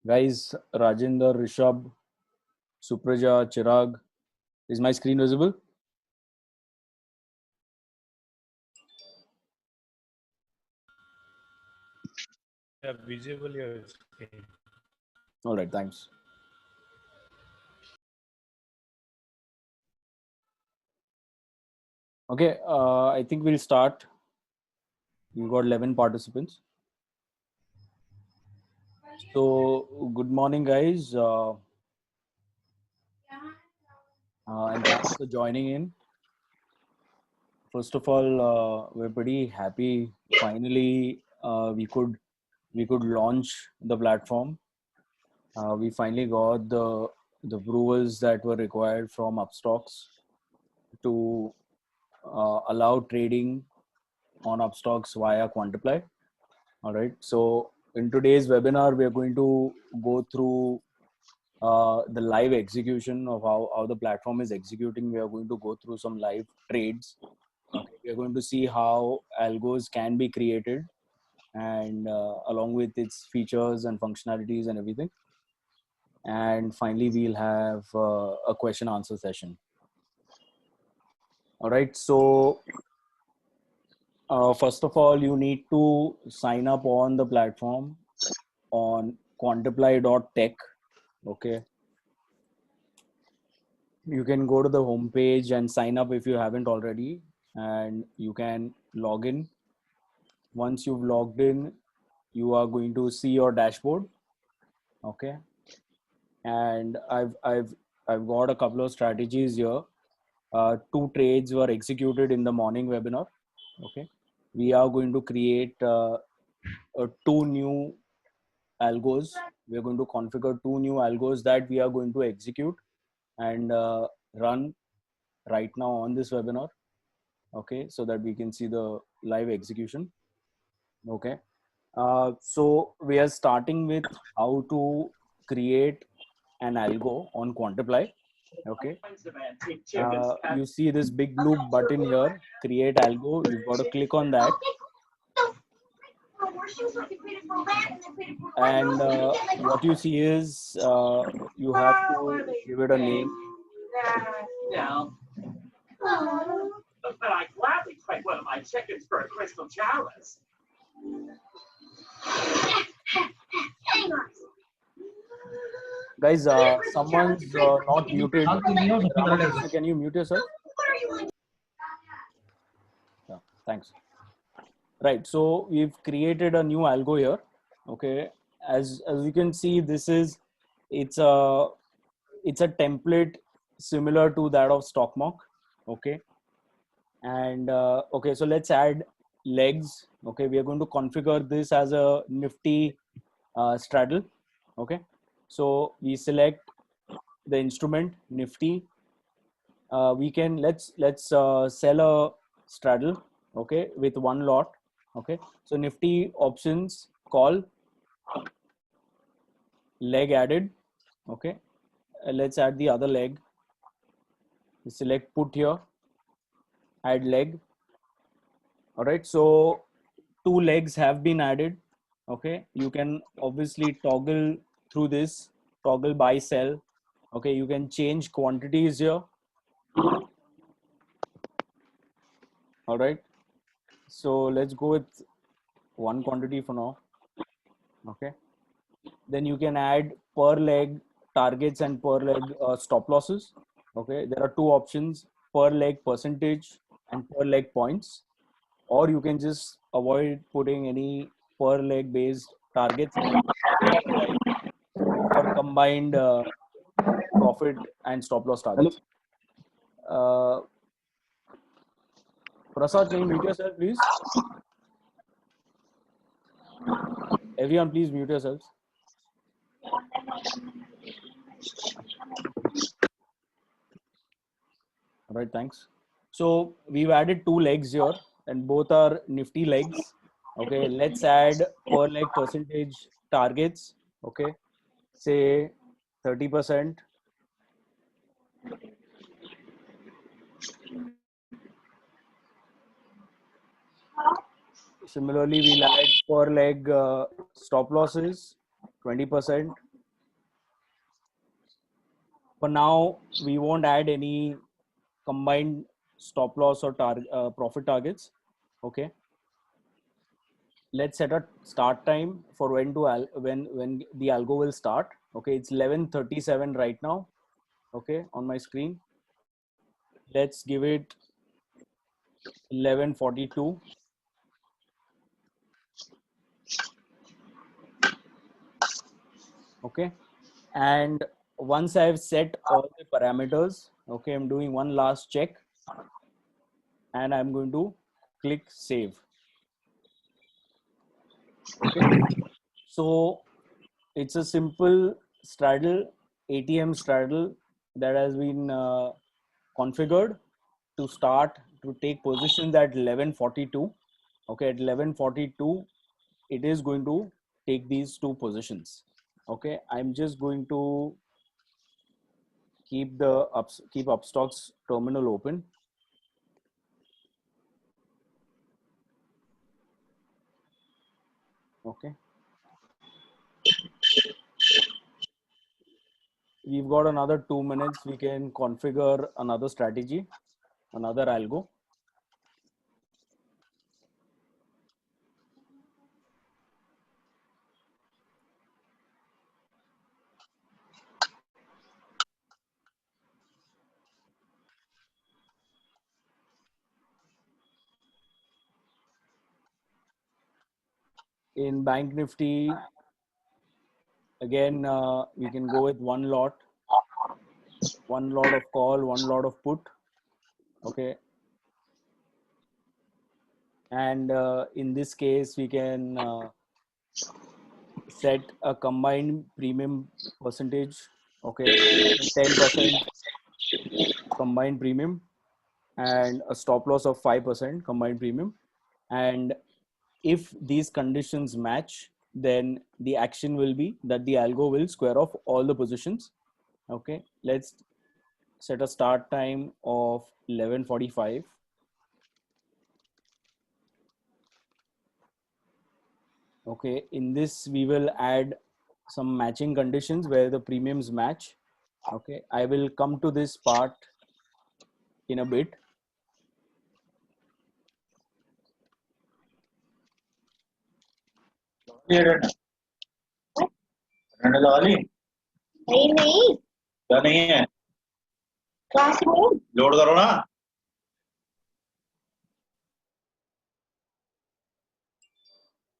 Guys, Rajendra, Rishabh, Supraja, Chirag, is my screen visible? Yeah, visible your screen. All right, thanks. Okay, I think we'll start. We've got 11 participants. So, good morning, guys, and thanks for joining in. First of all, we're pretty happy. Finally, we could launch the platform. We finally got the approvals that were required from Upstocks to allow trading on Upstocks via Quantiply. All right. So in today's webinar, we are going to go through the live execution of how the platform is executing. We are going to go through some live trades. Okay. We are going to see how algos can be created and along with its features and functionalities and everything. And finally, we'll have a question answer session. All right. So first of all, you need to sign up on the platform on quantiply.tech. Okay. You can go to the homepage and sign up if you haven't already, and you can log in. Once you've logged in, you are going to see your dashboard. Okay. And I've got a couple of strategies here. Two trades were executed in the morning webinar. Okay. We are going to create two new algos. We are going to configure two new algos that we are going to execute and run right now on this webinar. Okay, so that we can see the live execution. Okay, so we are starting with how to create an algo on Quantiply. Okay, you see this big blue button here, create algo. You've got to click on that, and what you see is you have to give it a name. No. But I gladly trade one of my chickens for a crystal chalice. Guys, someone's not muted. Ramakrishna, can you mute yourself? Yeah, thanks. Right, so we've created a new algo here. Okay, as you can see, this is it's a template similar to that of StockMark. Okay, and okay, so let's add legs. Okay, we are going to configure this as a Nifty straddle. Okay, so we select the instrument Nifty. We can let's sell a straddle. Okay, with one lot. Okay, so Nifty options call, leg added. Okay, let's add the other leg. We select put here, add leg. All right, so two legs have been added. Okay, you can obviously toggle through this, toggle buy sell. Okay, you can change quantities here. All right, so let's go with one quantity for now. Okay, then you can add per leg targets and per leg stop losses. Okay, there are two options: per leg percentage and per leg points, or you can just avoid putting any per leg based targets and go for combined profit and stop loss targets. uh, Prasad, can you mute yourself, please? Everyone, please mute yourselves. All right, thanks. So we've added two legs here, and both are Nifty legs. Okay, let's add per leg percentage targets. Okay, say 30%. Similarly, we'll add per leg stop losses 20%. For now, we won't add any combined stop loss or profit targets. Okay. Let's set a start time for when the algo will start. Okay, it's 11:37 right now. Okay, on my screen. Let's give it 11:42. Okay, and once I've set all the parameters, okay, I'm doing one last check and I'm going to click save. Okay, so it's a simple straddle, ATM straddle that has been configured to start to take positions at 11:42. Okay, at 11:42 it is going to take these two positions. Okay, I'm just going to keep Upstox terminal open. Okay, we've got another 2 minutes. We can configure another strategy, another algo. In Bank Nifty, again, we can go with one lot of call, one lot of put. Okay, and in this case we can set a combined premium percentage. Okay, 10% combined premium and a stop loss of 5% combined premium. And if these conditions match, then the action will be that the algo will square off all the positions. Okay, let's set a start time of 11:45. Okay, in this we will add some matching conditions where the premiums match. Okay, I will come to this part in a bit. नहीं नहीं क्या नहीं है class में load करो ना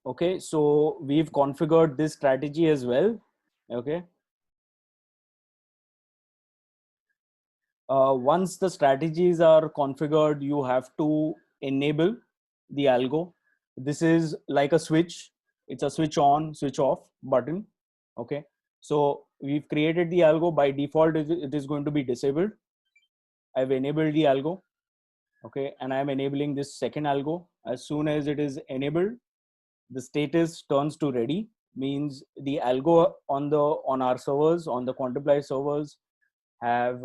Okay, so we've configured this strategy as well. Okay, once the strategies are configured, you have to enable the algo. This is like a switch. It's a switch on, switch off button. Okay, so we've created the algo. By default it is going to be disabled. I've enabled the algo. Okay, and I'm enabling this second algo. As soon as it is enabled, the status turns to ready, means the algo on our servers, on the Quantiply servers, have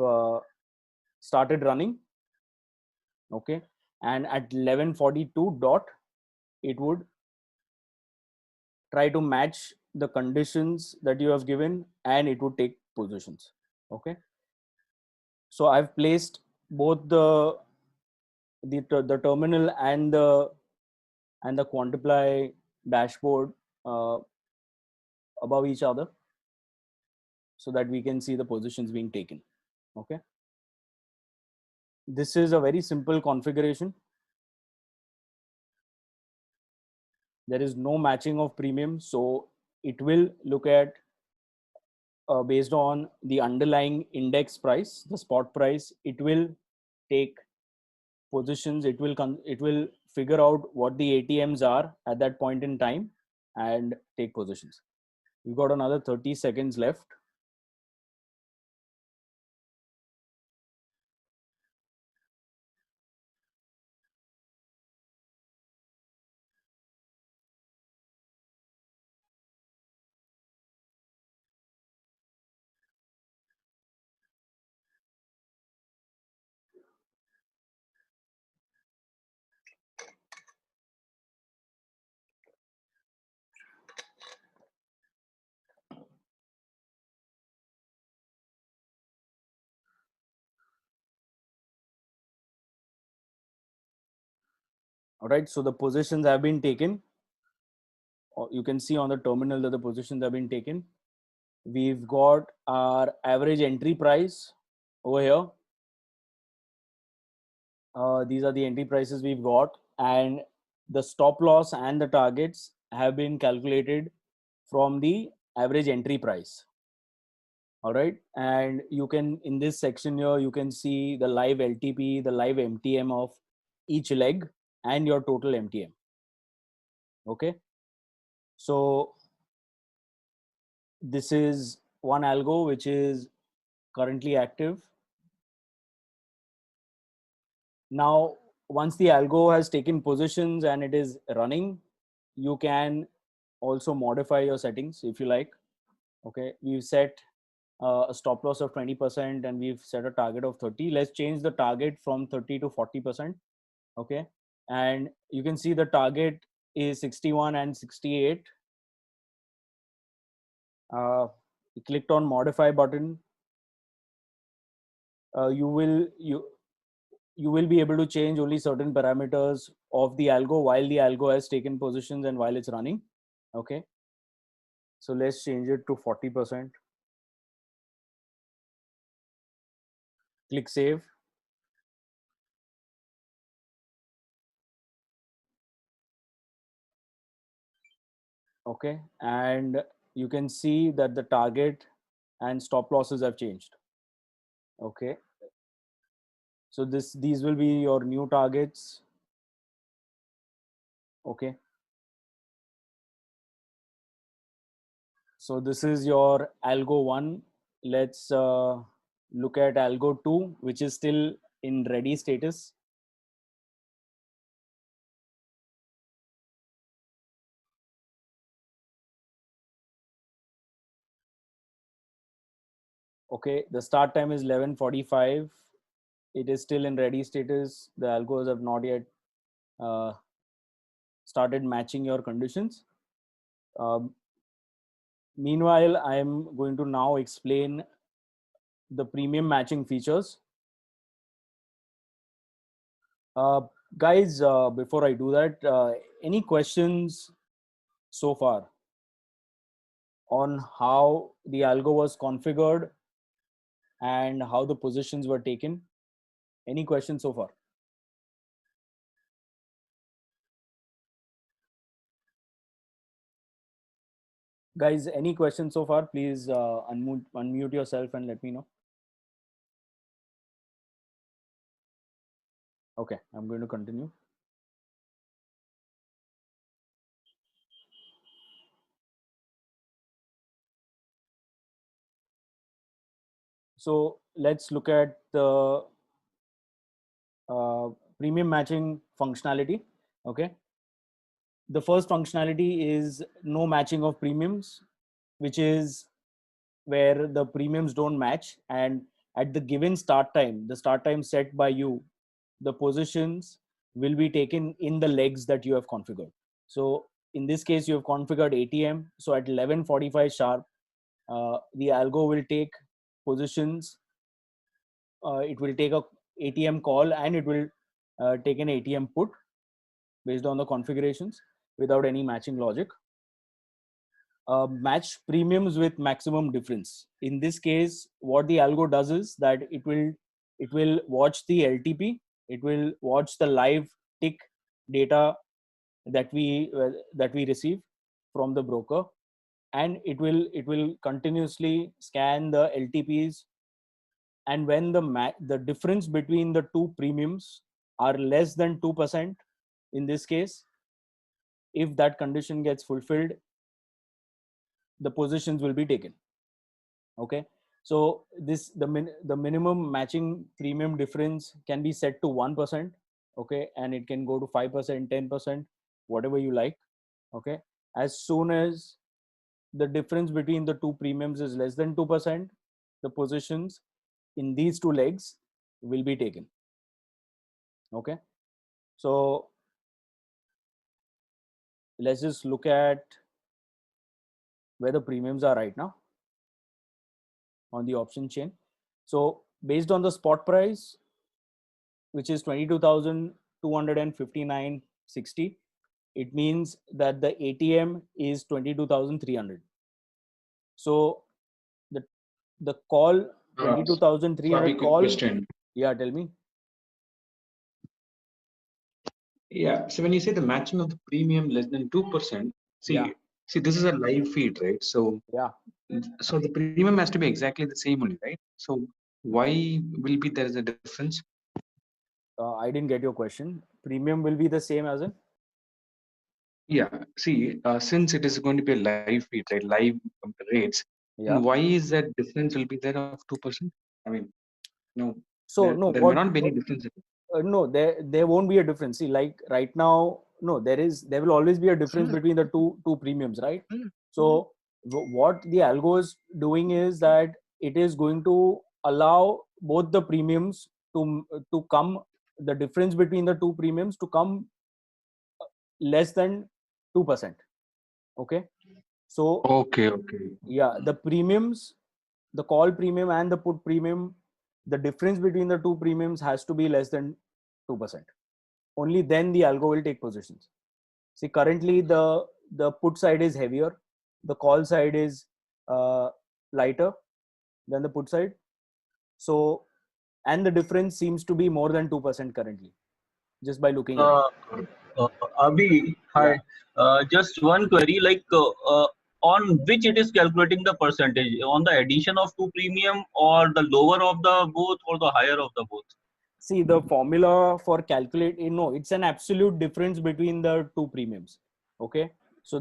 started running. Okay, and at 11:42 dot it would try to match the conditions that you have given and it would take positions. Okay, so I've placed both the terminal and the Quantiply dashboard above each other so that we can see the positions being taken. Okay, this is a very simple configuration. There is no matching of premium, so it will look at based on the underlying index price, the spot price. It will take positions. It will figure out what the ATMs are at that point in time and take positions. We've got another 30 seconds left. All right, so the positions have been taken. You can see on the terminal that the positions have been taken. We've got our average entry price over here. These are the entry prices we've got, and the stop loss and the targets have been calculated from the average entry price. All right, and you can, in this section here, you can see the live LTP, the live MTM of each leg and your total MTM. Okay, so this is one algo which is currently active. Now, once the algo has taken positions and it is running, you can also modify your settings if you like. Okay, we've set a stop loss of 20% and we've set a target of 30. Let's change the target from 30 to 40%. Okay, and you can see the target is 61 and 68. You clicked on modify button. You will be able to change only certain parameters of the algo while the algo has taken positions and while it's running. Okay, so let's change it to 40%. Click save. Okay, and you can see that the target and stop losses have changed. Okay, so these will be your new targets. Okay, so this is your algo 1. Let's look at algo 2, which is still in ready status. Okay, the start time is 11:45. It is still in ready status. The algos have not yet started matching your conditions. Meanwhile, I am going to now explain the premium matching features. Guys, before I do that, any questions so far on how the algo was configured and how the positions were taken? Any questions so far? Guys, any questions so far? Please unmute yourself and let me know. Okay, I'm going to continue. So let's look at the premium matching functionality. Okay, the first functionality is no matching of premiums, which is where the premiums don't match, and at the given start time, the start time set by you, the positions will be taken in the legs that you have configured. So in this case, you have configured ATM. So at 11:45 sharp, the algo will take positions. It will take a ATM call and it will take an ATM put based on the configurations without any matching logic. Match premiums with maximum difference. In this case, what the algo does is that it will watch the LTP, it will watch the live tick data that we receive from the broker, and it will continuously scan the LTPs, and when the difference between the two premiums are less than 2%, in this case, if that condition gets fulfilled, the positions will be taken. Okay, so the minimum matching premium difference can be set to 1%. Okay, and it can go to 5%, 10%, whatever you like. Okay, as soon as the difference between the two premiums is less than 2%, the positions in these two legs will be taken. Okay, so let's just look at where the premiums are right now on the option chain. So based on the spot price, which is 22,259 60, it means that the ATM is 22,300. So the call Swabhi, 22,300 quick call. question. Yeah, tell me. Yeah. So when you say the matching of the premium less than 2%, Yeah. see, this is a live feed, right? So Yeah. the premium has to be exactly the same only, right? So why will be there is a difference? I didn't get your question. Premium will be the same as in? Yeah. See, since it is going to be a live feed, right? Live rates. Yeah. And why is that difference will be there of 2%? I mean, no, So no, there may what? not be any difference. No, there won't be a difference. See, like right now, no, there will always be a difference between the two premiums, right? So what the algo is doing is that it is going to allow both the premiums to come, the difference between the two premiums to come less than 2%. Okay, so Okay. yeah, the premiums, the call premium and the put premium, the difference between the two premiums has to be less than 2%. Only then the algo will take positions. See, currently the put side is heavier, the call side is lighter than the put side. So, and the difference seems to be more than 2% currently, just by looking at it. Abhi, Yeah. hi. Just one query, like on which it is calculating the percentage, on the addition of two premium or the lower of the both or the higher of the both? See, the formula for calculate, no, it's an absolute difference between the two premiums. Okay, so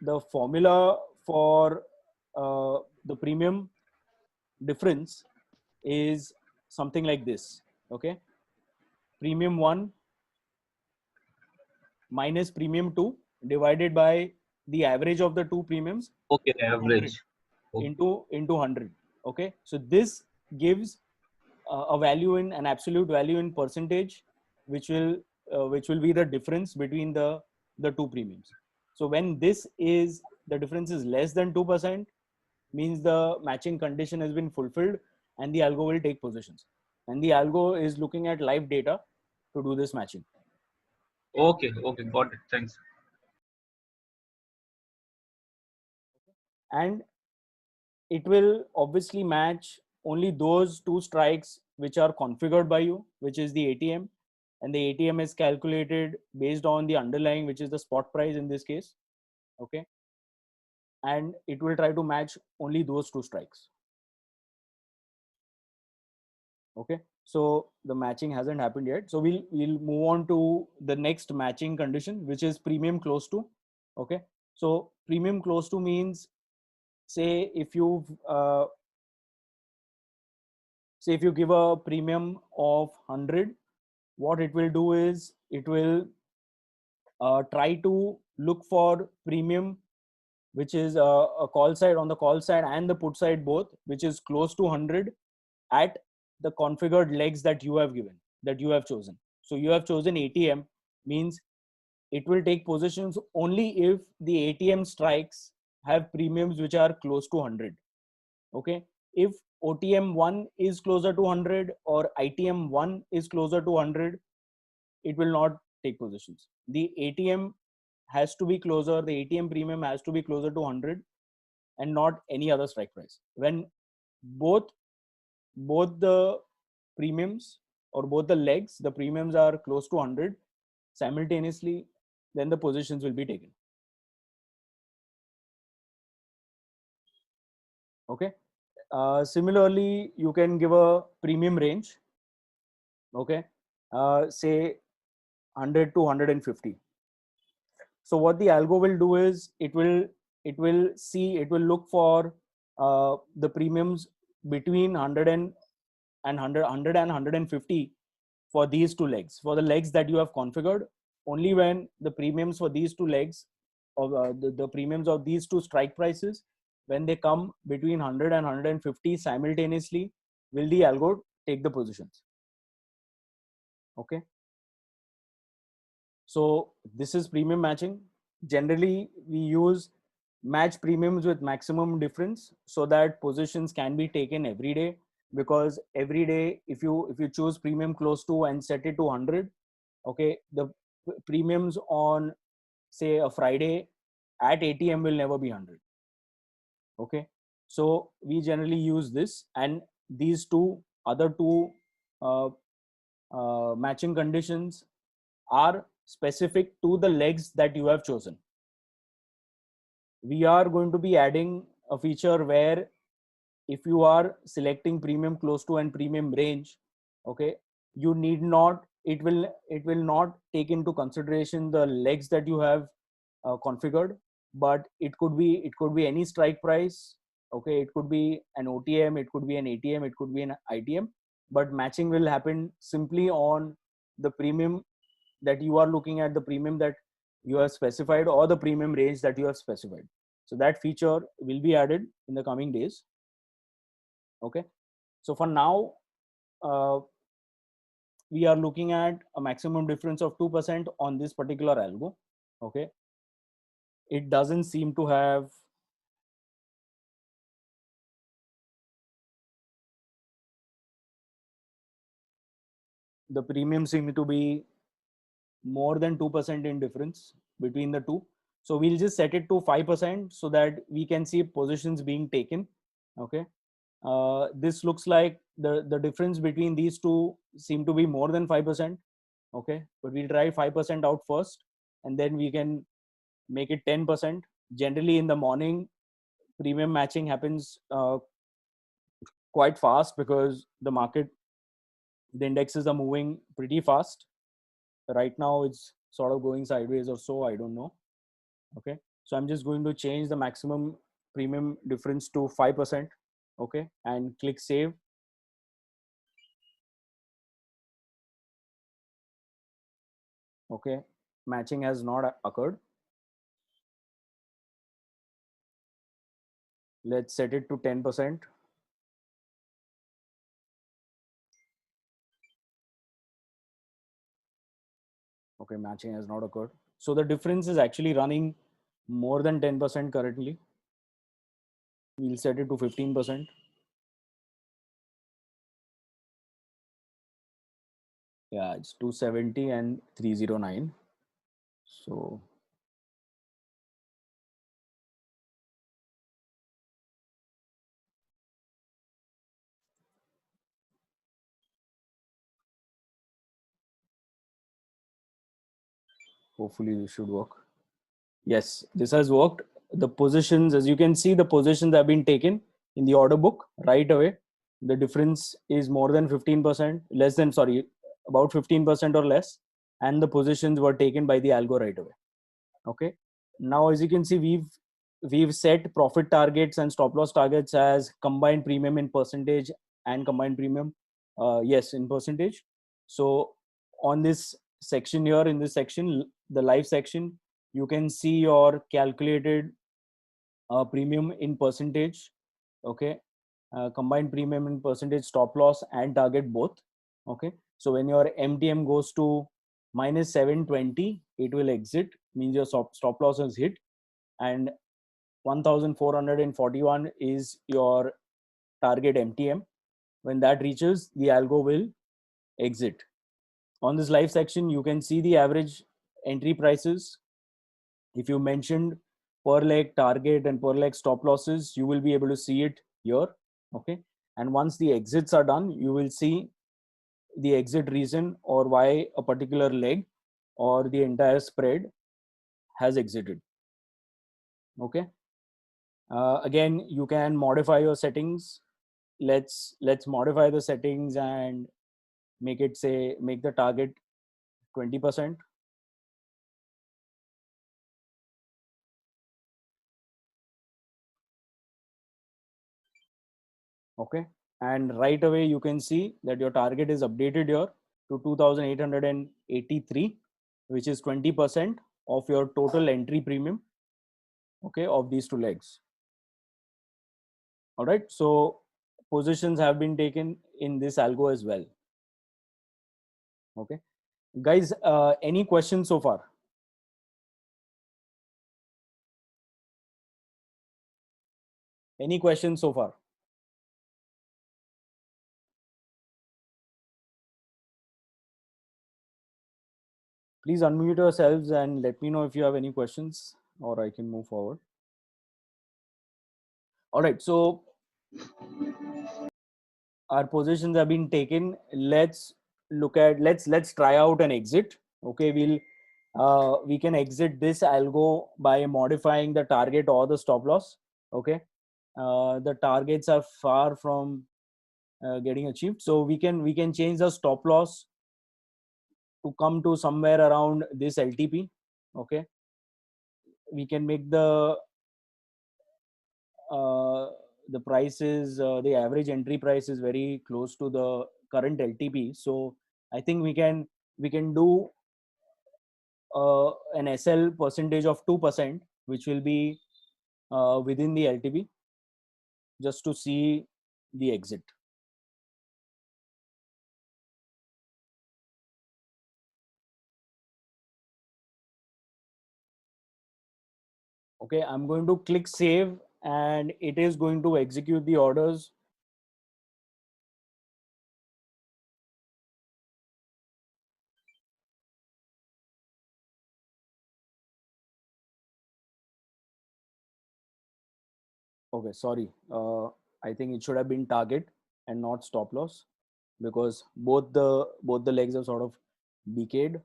the formula for the premium difference is something like this. Okay, premium 1 minus premium 2 divided by the average of the two premiums Okay, into 100. average. Okay. into 100. Okay, so this gives a value in an absolute value in percentage, which will be the difference between the two premiums. So when this is the difference is less than 2%, means the matching condition has been fulfilled and the algo will take positions, and the algo is looking at live data to do this matching. Okay, got it. Thanks. And it will obviously match only those two strikes which are configured by you, which is the ATM, and the ATM is calculated based on the underlying, which is the spot price in this case. Okay, and it will try to match only those two strikes. Okay, so the matching hasn't happened yet, so we'll move on to the next matching condition, which is premium close to. Okay, so premium close to means, say if you give a premium of 100, what it will do is it will try to look for premium which is a call side, on the call side and the put side both, which is close to 100 at the configured legs that you have given, that you have chosen. So you have chosen ATM, means it will take positions only if the ATM strikes have premiums which are close to 100. Okay, if OTM 1 is closer to 100 or ITM 1 is closer to 100, it will not take positions. The ATM has to be closer, the ATM premium has to be closer to 100 and not any other strike price. When both the premiums or both the legs, the premiums are close to 100 simultaneously, then the positions will be taken. Okay, similarly you can give a premium range. Okay, say 100 to 150. So what the algo will do is it will look for the premiums between 100 and 150 for these two legs, for the legs that you have configured. Only when the premiums for these two legs, of the premiums of these two strike prices, when they come between 100 and 150 simultaneously, will the algo take the positions. Okay, so this is premium matching. Generally we use match premiums with maximum difference so that positions can be taken every day, because every day if you choose premium close to and set it to 100, okay, premiums on say a Friday at ATM will never be 100. Okay, so we generally use this, and these other two matching conditions are specific to the legs that you have chosen. We are going to be adding a feature where if you are selecting premium close to and premium range, okay, you need not, it will not take into consideration the legs that you have configured, but it could be any strike price. Okay, it could be an OTM, it could be an ATM, it could be an ITM, but matching will happen simply on the premium that you are looking at, the premium that you have specified, or the premium range that you have specified. So that feature will be added in the coming days. Okay, so for now we are looking at a maximum difference of 2% on this particular algo. Okay, it doesn't seem to have the premium seem to be more than 2% in difference between the two. So we'll just set it to 5% so that we can see positions being taken. Okay, this looks like the difference between these two seem to be more than 5%. Okay, but we'll try 5% out first, and then we can make it 10%. Generally in the morning, premium matching happens quite fast because the indexes are moving pretty fast. Right now it's sort of going sideways or so, I don't know. Okay, so I'm just going to change the maximum premium difference to 5%. Okay, and click save. Okay, matching has not occurred. Let's set it to 10%. Okay, matching has not occurred. So the difference is actually running more than 10% currently. We'll set it to 15%. Yeah, it's 270 and 309. So hopefully this should work. Yes, this has worked. The positions, as you can see, the positions have been taken in the order book right away. The difference is more than 15%, less than, sorry, about 15% or less. And the positions were taken by the algo right away. Okay. Now, as you can see, we've set profit targets and stop loss targets as combined premium in percentage and combined premium, yes, in percentage. So on this section here, in this section, the live section, you can see your calculated premium in percentage. Okay, combined premium in percentage, stop loss and target both. Okay, so when your MTM goes to minus 720, it will exit, means your stop loss is hit, and 1441 is your target MTM. When that reaches, the algo will exit. On this live section, you can see the average entry prices. If you mentioned per leg target and per leg stop losses, you will be able to see it here. Okay, and once the exits are done, you will see the exit reason or why a particular leg or the entire spread has exited. Okay, again, you can modify your settings. Let's modify the settings and make it, say, make the target 20%. Okay, and right away you can see that your target is updated here to 2883, which is 20% of your total entry premium, okay, of these two legs. All right, so positions have been taken in this algo as well. Okay, guys, any questions so far? Any questions so far? Please unmute yourselves and let me know if you have any questions, or I can move forward. All right, so our positions have been taken. Let's look at, let's try out an exit. Okay, we can exit this algo by modifying the target or the stop loss. Okay, the targets are far from getting achieved, so we can change the stop loss to come to somewhere around this LTP. Okay, we can make the prices, the average entry price is very close to the current LTP. So I think we can do an SL percentage of 2%, which will be within the LTP, just to see the exit. Okay, I'm going to click save and it is going to execute the orders. Okay, sorry. I think it should have been target and not stop loss, because both the legs are sort of decayed.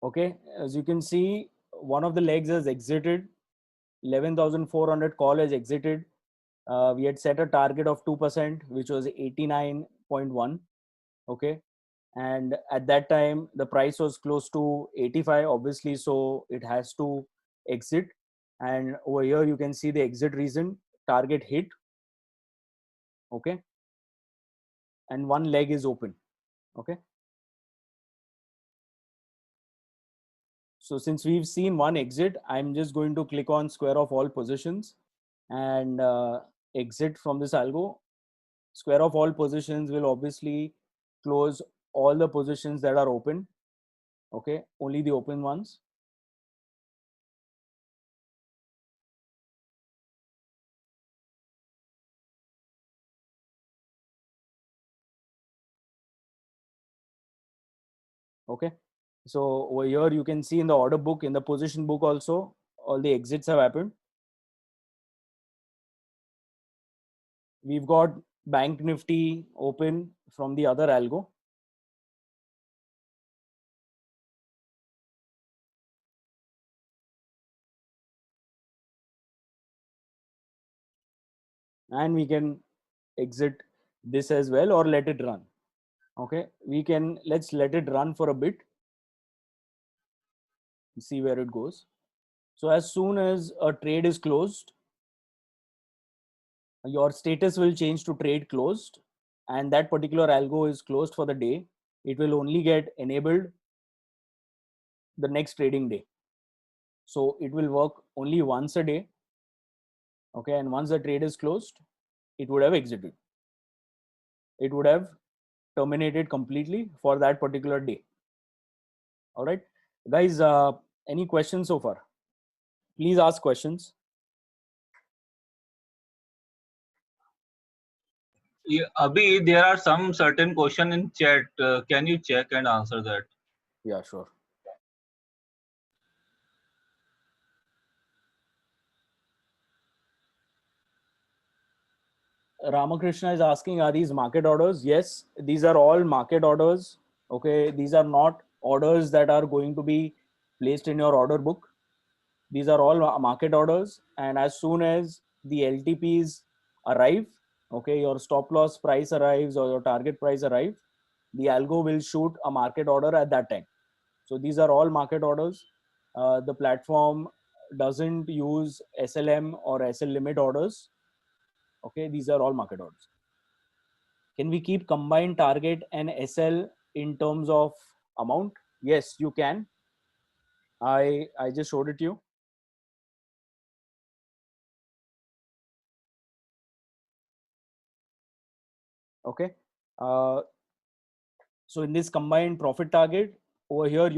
Okay, as you can see, one of the legs has exited. 11,400 call has exited. We had set a target of 2%, which was 89.1. Okay, and at that time the price was close to 85, obviously, so it has to exit. And over here you can see the exit reason, target hit. Okay, and one leg is open. Okay, so since we've seen one exit, I'm just going to click on square of all positions and exit from this algo. Square of all positions will obviously close all the positions that are open. Okay, only the open ones. Okay, so over here you can see in the order book, in the position book also, all the exits have happened. We've got Bank Nifty open from the other algo. And we can exit this as well, or let it run. Okay, let's let it run for a bit, see where it goes. So as soon as a trade is closed, your status will change to trade closed, and that particular algo is closed for the day. It will only get enabled the next trading day. So it will work only once a day. Okay, and once the trade is closed, it would have exited. It would have terminated completely for that particular day. All right, guys, any questions so far? Please ask questions. Yeah, Abhi, there are some certain question in chat. Can you check and answer that? Yeah, sure. Ramakrishna is asking, are these market orders? Yes, these are all market orders. Okay, these are not orders that are going to be placed in your order book. These are all market orders, and as soon as the LTPs arrive, okay, your stop loss price arrives or your target price arrives, the algo will shoot a market order at that time. So these are all market orders. The platform doesn't use SLM or SL limit orders. Okay, these are all market orders. Can we keep combined target and SL in terms of amount? Yes, you can. I just showed it to you. Okay, so in this combined profit target, over here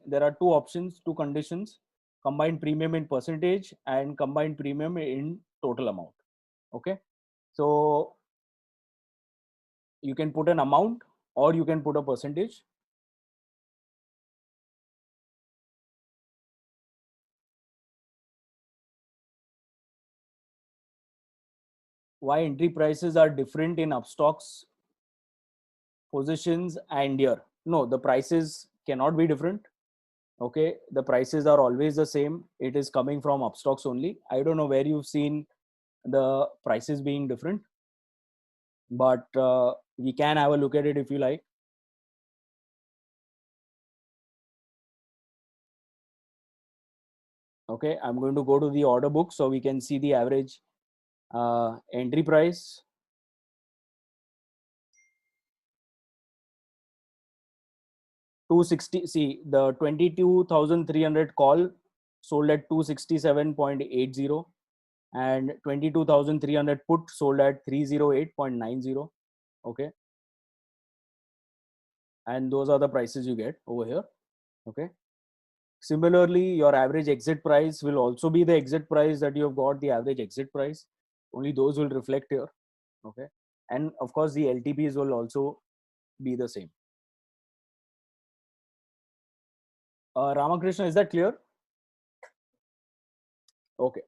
there are two options, two conditions: combined premium in percentage and combined premium in total amount. Okay, so you can put an amount or you can put a percentage. Why entry prices are different in upstocks, positions, and year? No, the prices cannot be different. Okay, the prices are always the same. It is coming from upstocks only. I don't know where you've seen the prices being different, but we can have a look at it if you like. Okay, I'm going to go to the order book so we can see the average entry price. $260. See, the 22,300 call sold at 267.80, and 22,300 put sold at 308.90. Okay, and those are the prices you get over here. Okay, similarly, your average exit price will also be the exit price that you have got, the average exit price. Only those will reflect here. Okay, and of course the LTPs will also be the same. Ramakrishna, is that clear? Okay.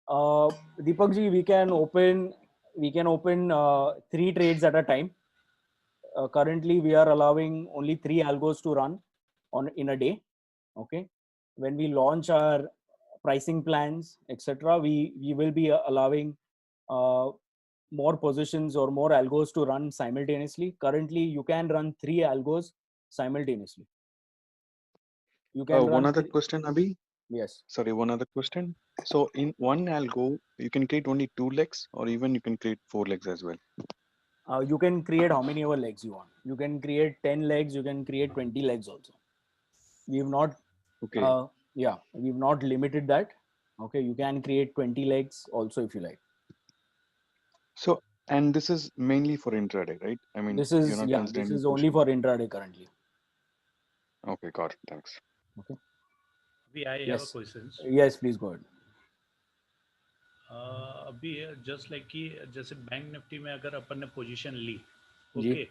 Deepak ji, we can open 3 trades at a time. Currently, we are allowing only 3 algos to run in a day. Okay. When we launch our pricing plans, etc., we will be allowing more positions or more algos to run simultaneously. Currently, you can run 3 algos simultaneously. You can One run other question, Abhi. Yes. Sorry, one other question. So in one algo, you can create only 2 legs, or even you can create 4 legs as well. You can create how many ever legs you want. You can create 10 legs. You can create 20 legs also. We've not, Okay. we've not limited that. Okay, you can create 20 legs also if you like. So, and this is mainly for intraday, right? I mean, This you're is not considering this is the only pushing. for intraday currently. Okay, got it. Thanks. Okay. I have a question. Yes, please go ahead. अभी just like कि जैसे bank Nifty में अगर अपन ने position ली, जी। Okay,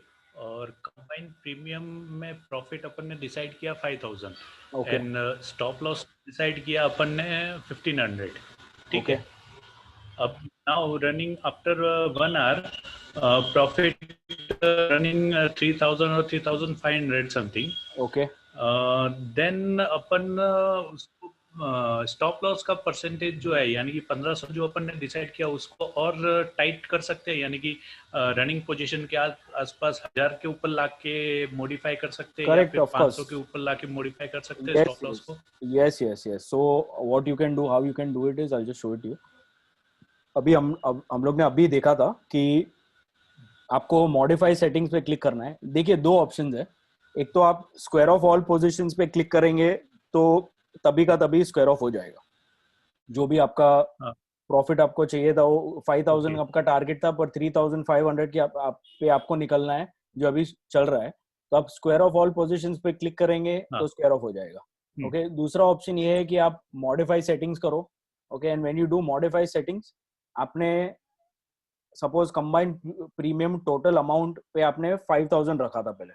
और कंबाइंड प्रीमियम में प्रॉफिट अपन ने डिसाइड किया 5000, Okay. And stop loss decide किया अपन ने 1500, ठीक Okay. है. अब now running after 1 hour profit running 3000 और 3500 समथिंग. Okay. देन अपन स्टॉप लॉस का परसेंटेज जो है, यानी कि 1500 जो अपन ने डिसाइड किया उसको और टाइट कर सकते हैं, यानी कि रनिंग पोजीशन के आसपास 1000 के ऊपर लाके मॉडिफाई कर सकते हैं, या Correct, फिर of 500 course. के ऊपर लाके मॉडिफाई कर सकते हैं स्टॉप लॉस को. Yes. So what you can do, how you can do it is, I'll just show it to you. अभी हम लोग ने अभी देखा था कि आपको मॉडिफाई सेटिंग्स पे क्लिक करना है. देखिए, 2 ऑप्शंस है. एक तो आप स्क्वायर ऑफ ऑल पोजीशंस पे क्लिक करेंगे तो तभी का तभी स्क्वायर ऑफ हो जाएगा. जो भी आपका प्रॉफिट आपको चाहिए था, वो 5000 आपका टारगेट था, पर 3500 की पे आपको निकलना है जो अभी चल रहा है. तो आप स्क्वायर ऑफ ऑल पोजीशंस पे क्लिक करेंगे तो स्क्वायर ऑफ हो जाएगा. ओके. दूसरा ऑप्शन ये है कि आप मॉडिफाई सेटिंग्स करो. Okay. And when you do modify settings, आपने suppose combined premium total amount पे आपने 5000 रखा था पहले,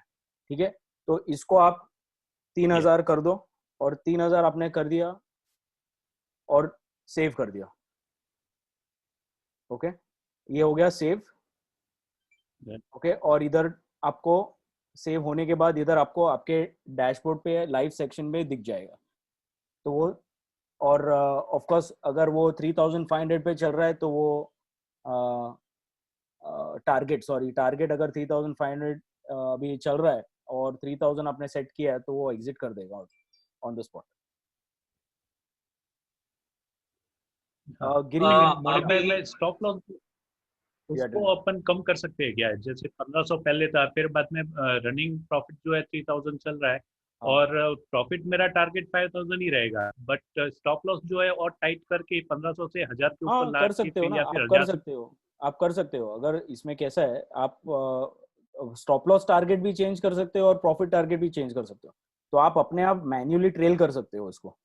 ठीक है. तो इसको आप 3000 कर दो, और 3000 आपने कर दिया और सेव कर दिया. ओके. ये हो गया सेव. ओके. और इधर आपको सेव होने के बाद इधर आपको आपके डैशबोर्ड पे लाइव सेक्शन में दिख जाएगा. तो वो, और ऑफ कोर्स अगर वो 3500 पे चल रहा है तो वो टारगेट अगर 3500 अभी चल रहा है और 3000 आपने सेट किया है तो वो एग्जिट कर देगा ऑन द स्पॉट. मॉडिफाई में स्टॉप लॉस उसको अपन कम कर सकते हैं क्या? जैसे 1500 पहले था, फिर बाद में रनिंग प्रॉफिट जो है 3000 चल रहा है, और प्रॉफिट मेरा टारगेट 5000 ही रहेगा, बट स्टॉप लॉस जो है और टाइट करके 1500 से 1000 के ऊपर ला कर सकते हो ना, आप कर सकते हो. अगर इसमें कैसा है, आप स्टॉप लॉस टारगेट भी चेंज कर सकते हो और प्रॉफिट टारगेट भी चेंज कर सकते हो. तो आप अपने आप मैन्युअली ट्रेल कर सकते हो इसको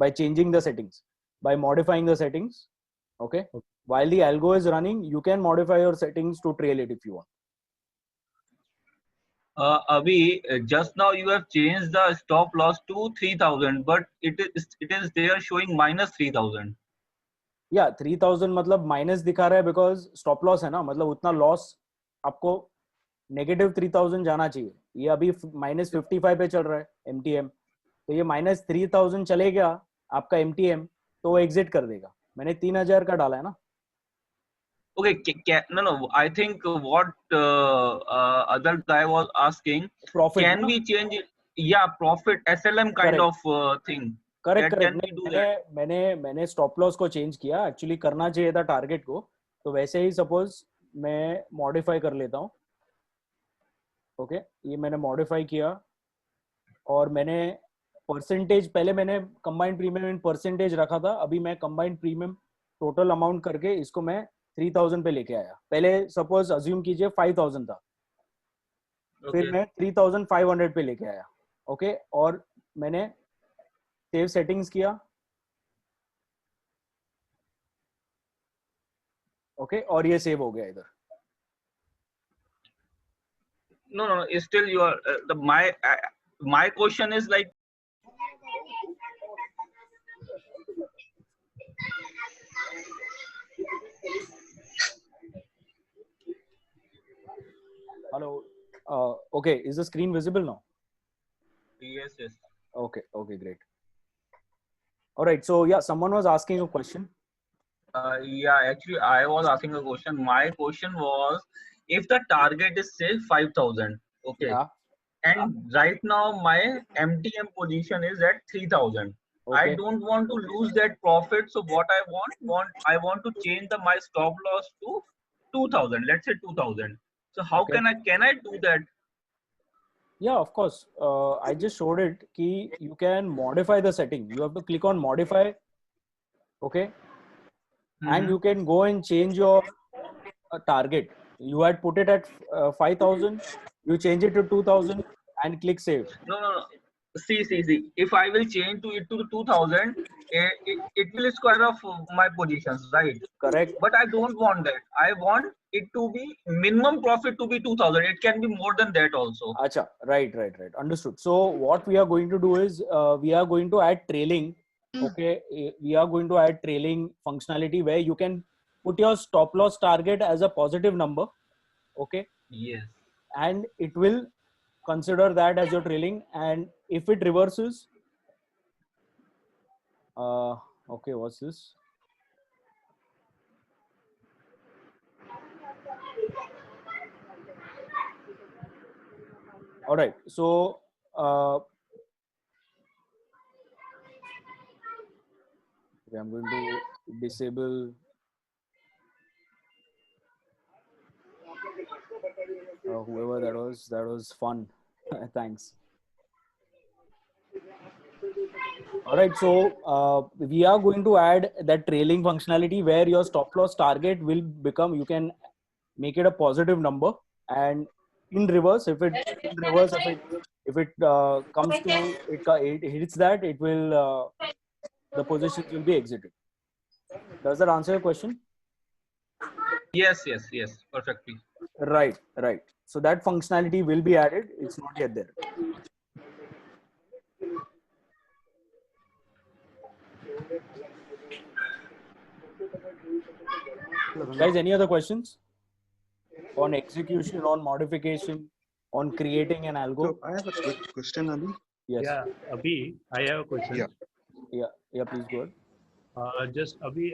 by changing the settings, by modifying the settings. Okay, while the algo is running, you can modify your settings to trail it if you want. Abhi, just now you have changed the stop loss to 3000, but it is there showing minus 3000. Yeah, 3000 मतलब minus दिखा रहा है because stop loss है ना, मतलब उतना loss आपको negative 3000 जाना चाहिए. ये अभी माइनस 55 पे चल रहा है MTM, तो ये माइनस 3000 चले गया आपका MTM तो वो एग्जिट कर देगा. मैंने 3000 का डाला है ना. Okay, no, I think what other guy was asking, Profit, can we change it? Yeah, profit, SLM kind Correct. of thing. Correct Can we correct. do that? मैंने स्टॉप लॉस को चेंज किया. एक्चुअली करना चाहिए था target को, तो वैसे ही suppose मैं मॉडिफाई कर लेता हूँ. ओके, ये मैंने मॉडिफाई किया और मैंने परसेंटेज, पहले मैंने कंबाइंड प्रीमियम इन परसेंटेज रखा था, अभी मैं कंबाइंड प्रीमियम टोटल अमाउंट करके इसको मैं 3000 पे लेके आया. पहले सपोज अज्यूम कीजिए 5000 था, फिर Okay. मैं 3500 पे लेके आया. ओके, और मैंने सेव सेटिंग्स किया. ओके, और ये सेव हो गया इधर. No, still you are my question is like, Hello. Okay, is the screen visible now? yes. Okay, great. All right, so yeah, someone was asking a question. Yeah, actually, I was asking a question. My question was, if the target is say 5000, okay, Yeah. and right now my MTM position is at 3000. I Okay. don't want to lose that profit. So what I want to change my stop loss to 2000. Let's say 2000. So how Okay. can I do that? Yeah, of course. I just showed it. Key, you can modify the setting. You have to click on modify. Okay. And you can go and change your target. You had put it at 5000. You change it to 2000 and click save. No. See. If I will change to 2000, it will square off my positions, right? Correct. But I don't want that. I want it to be minimum profit to be 2000. It can be more than that also. Acha, right. Understood. So what we are going to do is we are going to add trailing. Okay, we are going to add trailing functionality where you can put your stop loss target as a positive number. Okay, Yes. and it will consider that as your trailing, and if it reverses, okay, what's this? All right, so okay, I'm going to disable whoever that was fun. Thanks. All right, so we are going to add that trailing functionality where your stop loss target will become, you can make it a positive number, and in reverse, if it comes to it hits that, it will the positions will be exited. Does that answer your question? Yes, perfectly. Right. So that functionality will be added. It's not yet there. Guys, any other questions on execution, on modification, on creating an algo? So I have a quick question, Abhi. Yes. Yeah, Abhi, I have a question. Yeah, please go ahead. Just Abhi,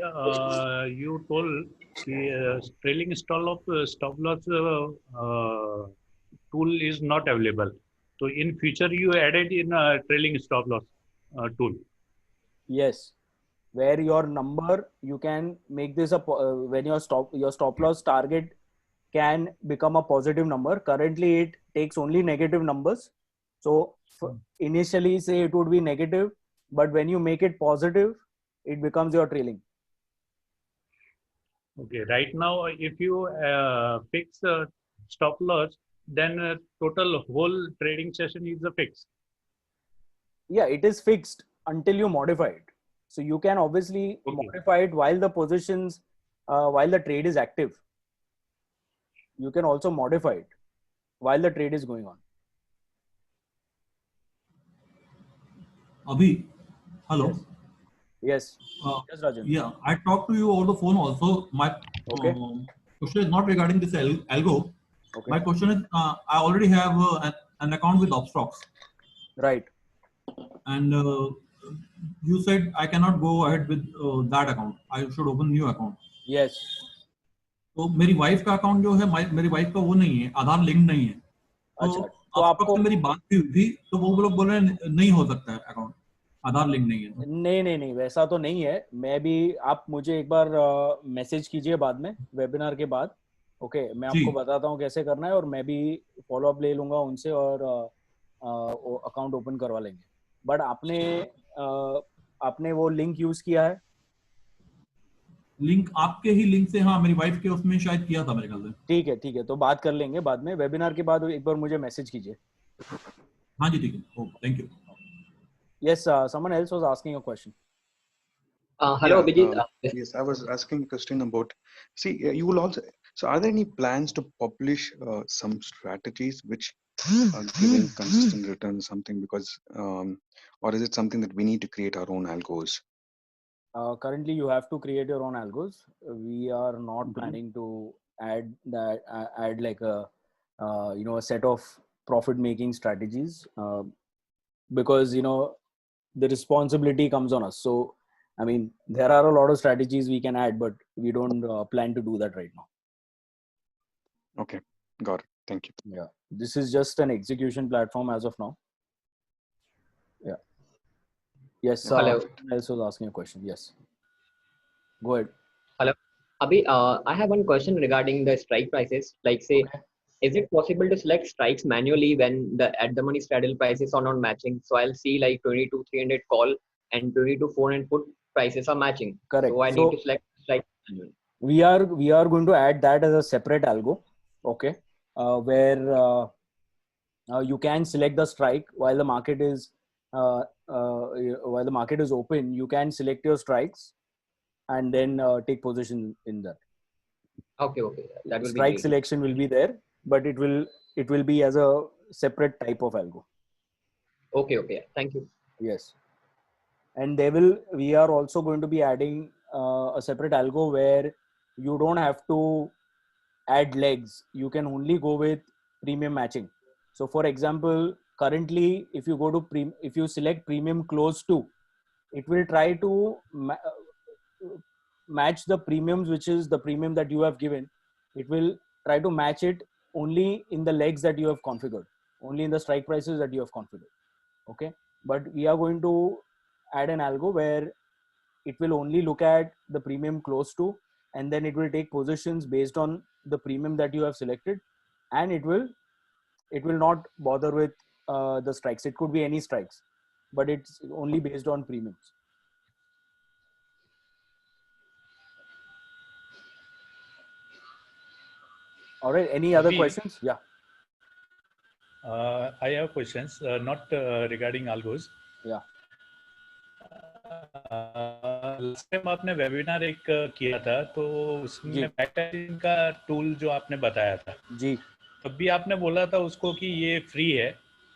you told the trailing stop loss tool is not available. So in future, you added in a trailing stop loss tool. Yes, where your number, you can make this when your stop loss target can become a positive number. Currently, it takes only negative numbers. So initially, say it would be negative, but when you make it positive, it becomes your trailing. Okay, right now, if you fix stop loss then total whole trading session is a fixed. Yeah, it is fixed until you modify it. So you can obviously Okay. modify it while the positions, while the trade is active. You can also modify it while the trade is going on. Abhi, hello. Yes. Uh, Yes, Rajan. yeah, I talked to you over the phone also. My Okay. question is not regarding this algo. Okay. My question is, I already have an account with Upstocks, Right. and you said I cannot go ahead with that account. I should open new account. Yes. तो मेरी wife का account जो है मेरी wife का वो नहीं है, आधार लिंक नहीं है। तो अच्छा, तो अब आपको तक मेरी बात भी हुई थी, तो वो लोग बोल रहे हैं नहीं हो सकता है अकाउंट, आधार लिंक नहीं है। नहीं, वैसा तो नहीं है। मैं भी, आप मुझे एक बार मैसेज कीजिए बाद में, वेबिनार के बाद। ओके, मैं जी। आपको बताता हूँ कैसे करना है, और मैं भी फॉलो अप ले लूंगा उनसे और अकाउंट ओपन करवा लेंगे। बट आपने वो लिंक यूज किया है? लिंक आपके ही लिंक से, हाँ मेरी वाइफ के उसमें शायद किया था मेरे ख्याल से। ठीक है, तो बात कर लेंगे बाद में, वेबिनार के बाद एक बार मुझे मैसेज कीजिए। हाँ जी, ठीक है, thank you. Yes, someone else was asking a question. Hello, Yeah, Abhijit. yes, I was asking a question about, see, you will also, so are there any plans to publish some strategies which are giving consistent returns, something, because, or is it something that we need to create our own algos? Currently, you have to create your own algos. We are not planning to add like a set of profit making strategies, because the responsibility comes on us. So I mean, there are a lot of strategies we can add, but we don't plan to do that right now. Okay, got it. Thank you. Yeah, this is just an execution platform as of now. Yeah. Yes. Hello. Someone else was asking a question. Yes. Go ahead. Hello. Abhi, I have one question regarding the strike prices. Like, say, is it possible to select strikes manually when the at the money straddle prices are not matching? So I'll see like 22,300 call and 22,400 put prices are matching. Correct. So I need to select strike manually. We are going to add that as a separate algo. Okay. Where you can select the strike while the market is open. You can select your strikes and then take position in that. Okay, that will strike be selection will be there, but it will be as a separate type of algo. Okay, thank you. Yes, and we are also going to be adding a separate algo where you don't have to add legs. You can only go with premium matching. So for example, currently if you go to if you select premium close to, it will try to match the premiums, which is the premium that you have given. It will try to match it only in the legs that you have configured, only in the strike prices that you have configured. Okay, but we are going to add an algo where it will only look at the premium close to, and then it will take positions based on the premium that you have selected, and it will not bother with the strikes. It could be any strikes, but it's only based on premiums. All right, any other questions? Yeah. I have questions, not regarding algos. Yeah. Last time आपने webinar एक किया था, तो उसमें backtesting का tool जो आपने बताया था जी, तब भी आपने बोला था उसको कि ये फ्री है।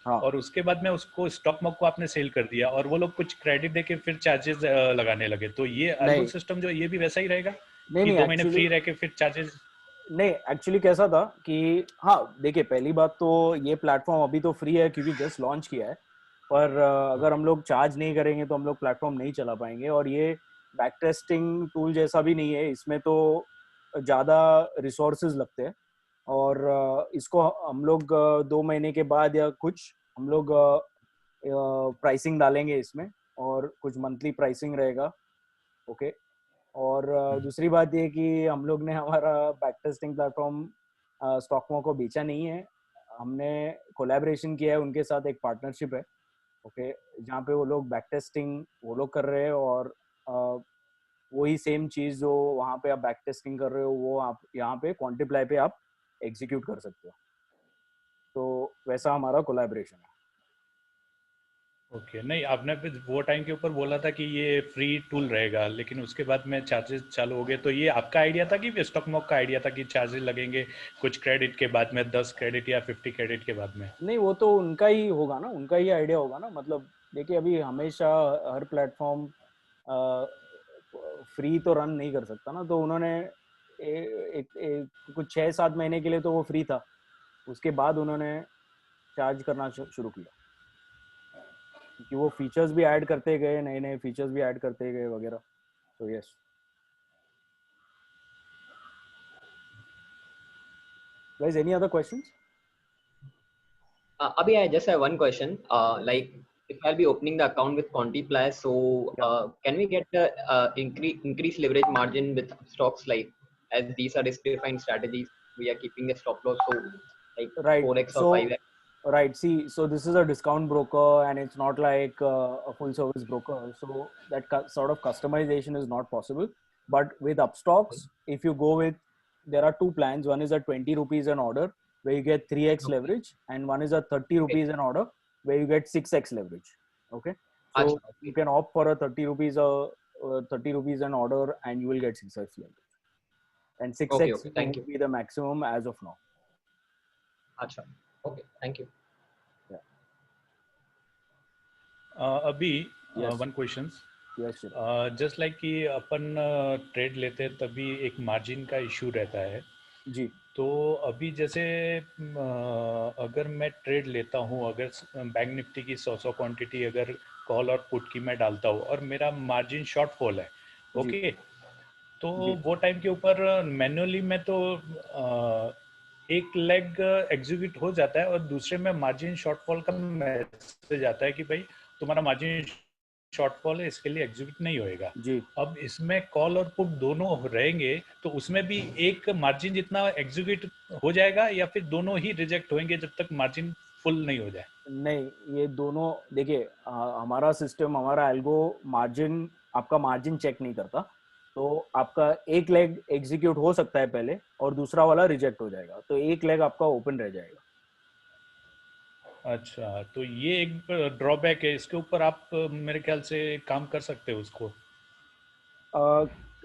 हाँ. और उसके बाद में उसको स्टॉक मॉक को आपने सेल कर दिया और वो लोग कुछ क्रेडिट देके फिर चार्जेस लगाने लगे। तो ये अल्गो सिस्टम जो ये भी वैसा ही रहेगा कि 2 महीने फ्री रह के फिर चार्जेस? नहीं, एक्चुअली कैसा था कि हाँ देखिए, पहली बात तो ये प्लेटफॉर्म अभी तो फ्री है क्योंकि जस्ट लॉन्च किया है, पर अगर हम लोग चार्ज नहीं करेंगे तो हम लोग प्लेटफॉर्म नहीं चला पाएंगे। और ये बैक टेस्टिंग टूल जैसा भी नहीं है, इसमें तो ज़्यादा रिसोर्सेज लगते हैं, और इसको हम लोग 2 महीने के बाद या कुछ हम लोग प्राइसिंग डालेंगे इसमें, और कुछ मंथली प्राइसिंग रहेगा। ओके, और दूसरी बात ये कि हम लोग ने हमारा बैक टेस्टिंग प्लेटफॉर्म स्टॉकमो को बेचा नहीं है, हमने कोलैबोरेशन किया है उनके साथ, एक पार्टनरशिप है। ओके, जहाँ पे वो लोग बैक टेस्टिंग वो लोग कर रहे हैं, और वही सेम चीज़ जो वहाँ पे आप बैक टेस्टिंग कर रहे हो वो आप यहाँ पे क्वांटिप्लाई पे आप एग्जीक्यूट कर सकते हो। तो वैसा हमारा कोलैबोरेशन है। ओके नहीं, आपने फिर वो टाइम के ऊपर बोला था कि ये फ्री टूल रहेगा, लेकिन उसके बाद में चार्जेस चालू हो गए। तो ये आपका आइडिया था कि स्टॉक मॉक का आइडिया था कि चार्जेस लगेंगे कुछ क्रेडिट के बाद में, 10 क्रेडिट या 50 क्रेडिट के बाद में? नहीं, वो तो उनका ही होगा ना, उनका ही आइडिया होगा ना। मतलब देखिए, अभी हमेशा हर प्लेटफॉर्म फ्री तो रन नहीं कर सकता ना, तो उन्होंने कुछ 6-7 महीने के लिए तो वो फ्री था, उसके बाद उन्होंने चार्ज करना शुरू किया, क्योंकि वो फीचर्स भी ऐड करते गए, नए नए फीचर्स भी ऐड करते गए वगैरह। तो yes. Guys, any other questions? Abhi, I just have one question. Like, if I'll be opening the account with Quantiply, so can we get the increase leverage margin with stocks? Like, as these are risk-defined strategies, we are keeping a stop loss, so like Right. 4x So, or 5x. right. See, so this is a discount broker, and it's not like a full-service broker. So that sort of customization is not possible. But with Upstocks, if you go with, there are two plans. One is a 20 rupees an order, where you get 3x leverage, and one is a 30 rupees an order, where you get 6x leverage. Okay. So you can opt for a 30 rupees an order, and you will get 6x leverage. And 6x Thank you. will be the maximum as of now. Acha. Okay, thank you. Yeah. अभी Yes. One questions. Yes, sir. Just like कि अपन trade लेते हैं तभी एक margin का issue रहता है जी। तो अभी जैसे अगर मैं ट्रेड लेता हूँ, अगर बैंक निफ्टी की 100 क्वांटिटी अगर कॉल और पुट की मैं डालता हूँ और मेरा मार्जिन शॉर्टफॉल है, ओके, तो वो टाइम के ऊपर मैन्युअली में तो एक लेग एग्जीक्यूट हो जाता है और दूसरे में मार्जिन शॉर्टफॉल का मैसेज आता है कि भाई तुम्हारा मार्जिन शॉर्टफॉल है, इसके लिए एग्जीक्यूट नहीं होएगा। जी। अब इसमें कॉल और पुट दोनों रहेंगे तो उसमें भी एक मार्जिन जितना एग्जीक्यूट हो जाएगा या फिर दोनों ही रिजेक्ट होंगे जब तक मार्जिन फुल नहीं हो जाए? नहीं, ये दोनों देखिए, हमारा सिस्टम, हमारा एल्गो मार्जिन, आपका मार्जिन चेक नहीं करता। तो आपका एक लेग एग्जीक्यूट हो सकता है पहले और दूसरा वाला रिजेक्ट हो जाएगा, तो एक लेग आपका ओपन रह जाएगा। अच्छा, तो ये एक ड्रॉबैक है, इसके ऊपर आप मेरे ख्याल से काम कर सकते हो उसको।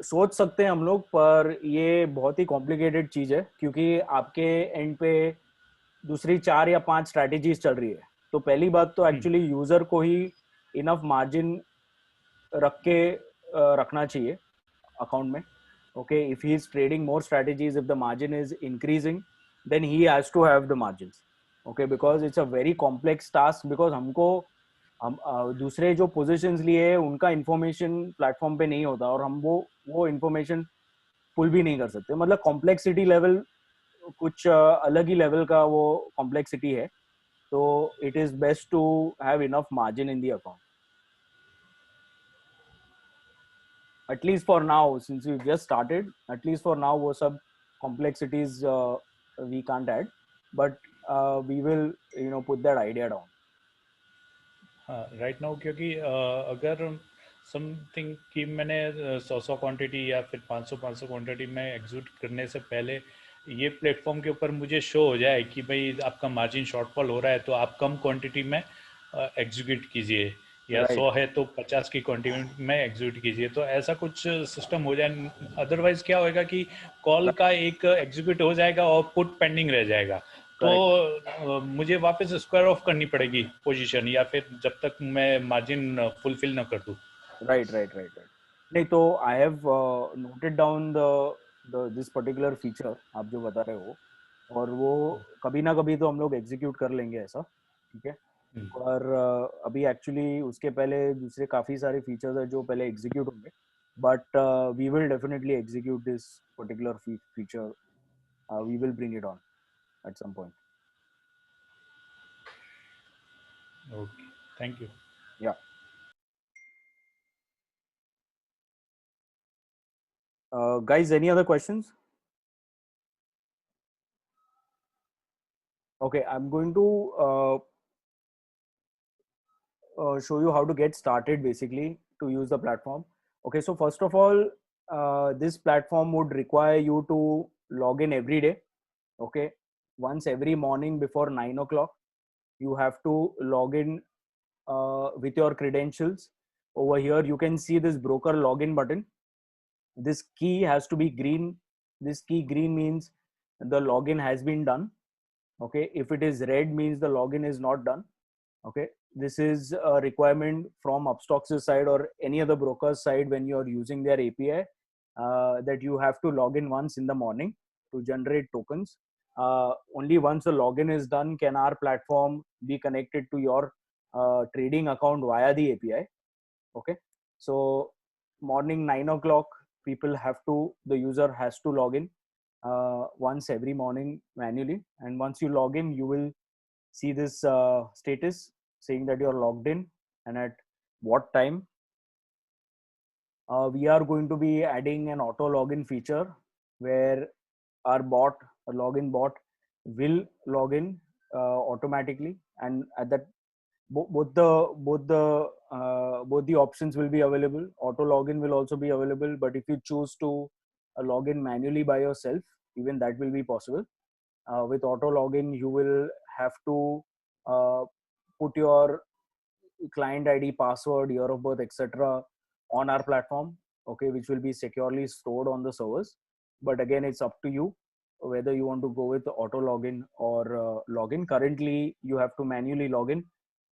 सोच सकते हैं हम लोग, पर ये बहुत ही कॉम्प्लिकेटेड चीज है, क्योंकि आपके एंड पे दूसरी 4 या 5 स्ट्रैटेजीज चल रही है। तो पहली बात तो एक्चुअली यूजर को ही इनफ मार्जिन रख के रखना चाहिए अकाउंट में। Okay, if he is trading more strategies, if the margin is increasing, then he has to have the margins. Okay, because it's a very complex task, because हम दूसरे जो positions लिए उनका इंफॉर्मेशन प्लेटफॉर्म पे नहीं होता और हम वो इंफॉर्मेशन पुल भी नहीं कर सकते। मतलब कॉम्प्लेक्सिटी लेवल कुछ अलग ही लेवल का वो कॉम्प्लेक्सिटी है। तो it is best to have enough margin in the account, at least for now, since we just started. At least for now वो सब complexities we can't add, but we will put that idea down. हाँ, right now, क्योंकि अगर something कि मैंने 100 quantity या फिर 500 quantity में एग्जीक्यूट करने से पहले ये प्लेटफॉर्म के ऊपर मुझे शो हो जाए कि भाई आपका मार्जिन शॉर्टफॉल हो रहा है, तो आप कम क्वांटिटी में एग्जीक्यूट कीजिए, या 100 है तो 50 की क्वांटिटी में एग्जीक्यूट कीजिए, तो ऐसा कुछ सिस्टम हो जाए। अदरवाइज क्या होएगा कि कॉल का एक एग्जीक्यूट हो जाएगा और पुट पेंडिंग रह जाएगा, तो मुझे वापस स्क्वायर ऑफ करनी पड़ेगी पोजीशन, या फिर जब तक मैं मार्जिन फुलफिल ना कर दूं। राइट। नहीं, तो I have noted down this particular feature आप जो बता रहे हो, और वो कभी ना कभी तो हम लोग एग्जीक्यूट कर लेंगे ऐसा, ठीक है। और अभी एक्चुअली उसके पहले दूसरे काफी सारे फीचर्स है जो पहले एग्जीक्यूट होंगे, but we will definitely execute this particular feature, we will bring it on at some point. Okay, thank you. Yeah. Guys, any other questions? Okay, I'm going to show you how to get started basically to use the platform. Okay, so first of all, this platform would require you to log in every day. Okay, once every morning before 9 o'clock, you have to log in with your credentials. Over here, you can see this broker login button. This key has to be green. This key green means the login has been done. Okay, if it is red means the login is not done. Okay, this is a requirement from Upstox's side or any other broker's side when you're using their API, that you have to log in once in the morning to generate tokens. Only once the login is done can our platform be connected to your trading account via the API. Okay, so morning 9 o'clock, the user has to log in once every morning manually, and once you log in, you will see this status saying that you're logged in and at what time. We are going to be adding an auto login feature where our login bot will log in automatically, and at that both the options will be available. Auto login will also be available, but if you choose to log in manually by yourself, even that will be possible. With auto login, you will have to put your client ID, password, year of birth, etc. on our platform, okay, which will be securely stored on the servers. But again, it's up to you whether you want to go with auto login or login. Currently, you have to manually log in.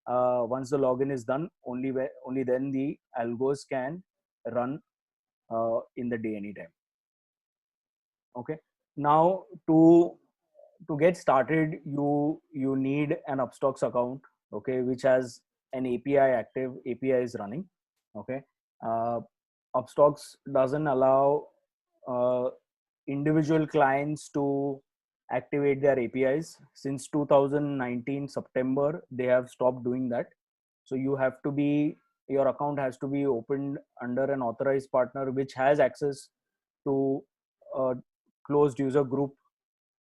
Once the login is done, only then the algos can run in the day anytime. Okay. Now to get started, you need an Upstox account, okay, which has an API active. API is running. Okay. Upstox doesn't allow individual clients to activate their APIs. Since 2019 September, they have stopped doing that. So your account has to be opened under an authorized partner which has access to a closed user group,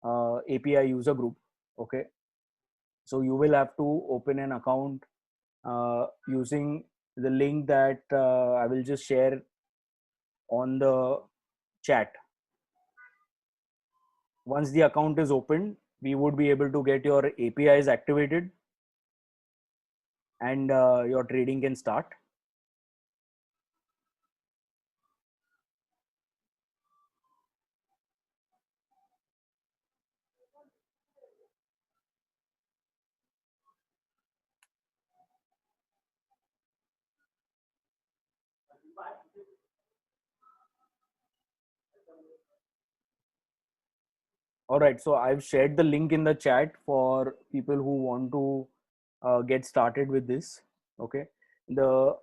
API user group. Okay, so you will have to open an account using the link that I will just share on the chat. Once the account is opened, we would be able to get your APIs activated and your trading can start. All right, so I've shared the link in the chat for people who want to get started with this. Okay, the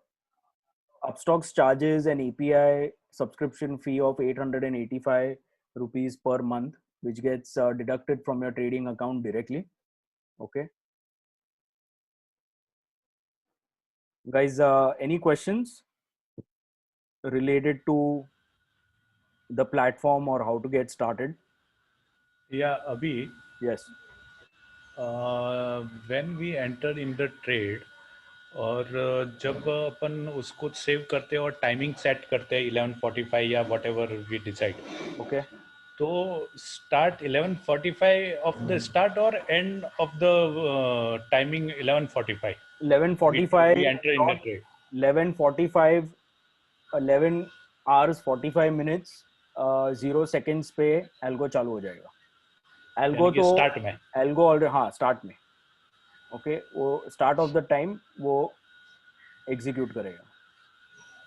Upstox charges an API subscription fee of 885 rupees per month, which gets deducted from your trading account directly. Okay, guys, any questions related to the platform or how to get started? Yeah, Abhi. Yes. When we enter in the trade, और जब अपन उसको save करते हैं और timing set करते हैं 11:45 या whatever we decide, okay, तो स्टार्ट 11:45 ऑफ द स्टार्ट और end of the timing 11:45 11:45 we enter in the trade. 11:45 11 hours 45 minutes 0 seconds पे एल्गो चालू हो जाएगा. एल्गो तो स्टार्ट में, एल्गो ऑलरेडी, हाँ, स्टार्ट में. ओके, वो स्टार्ट ऑफ द टाइम वो एग्जीक्यूट करेगा.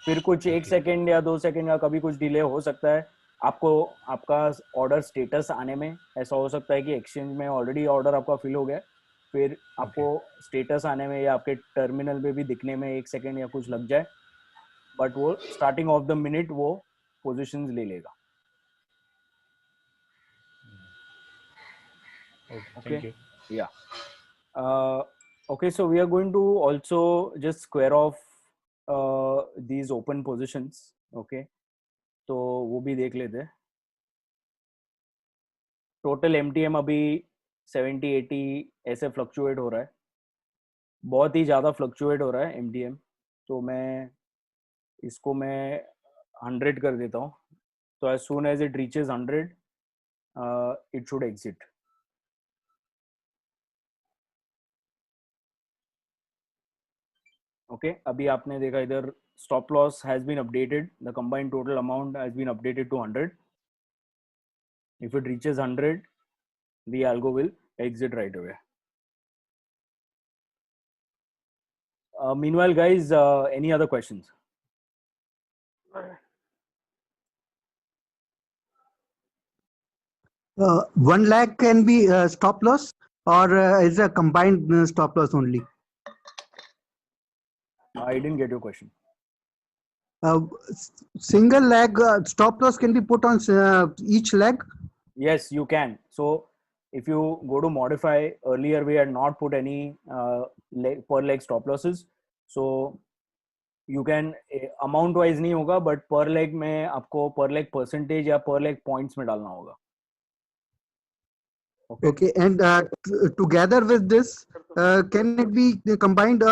फिर कुछ 1 सेकेंड या 2 सेकेंड का कभी कुछ डिले हो सकता है. आपका ऑर्डर स्टेटस आने में ऐसा हो सकता है कि एक्सचेंज में ऑलरेडी ऑर्डर आपका फिल हो गया, फिर आपको स्टेटस आने में या आपके टर्मिनल पे भी दिखने में 1 सेकेंड या कुछ लग जाए, बट वो स्टार्टिंग ऑफ द मिनट वो पोजीशंस ले लेगा. Okay. Yeah. Okay, so we are going to also just square off these open positions. Okay, तो वो भी देख लेते हैं. टोटल MTM अभी 70-80 ऐसे फ्लक्चुएट हो रहा है, बहुत ही ज़्यादा फ्लक्चुएट हो रहा है MTM. तो मैं इसको 100 कर देता हूँ. तो as soon as it reaches 100 it should exit. Okay अभी आपने देखा इधर stop loss has been updated, the combined total amount has been updated to 100. If it reaches 100, the algo will exit right away. Meanwhile, guys, any other questions? 1 lakh can be stop loss, or is a combined stop loss only? I didn't get your question. Single leg stop loss can be put on each leg? Yes, you can. So if you go to modify, earlier we had not put any per leg stop losses. So you can amount wise नहीं होगा, but per leg में आपको per leg percentage या per leg points में डालना होगा. Okay, and together with this, can it be combined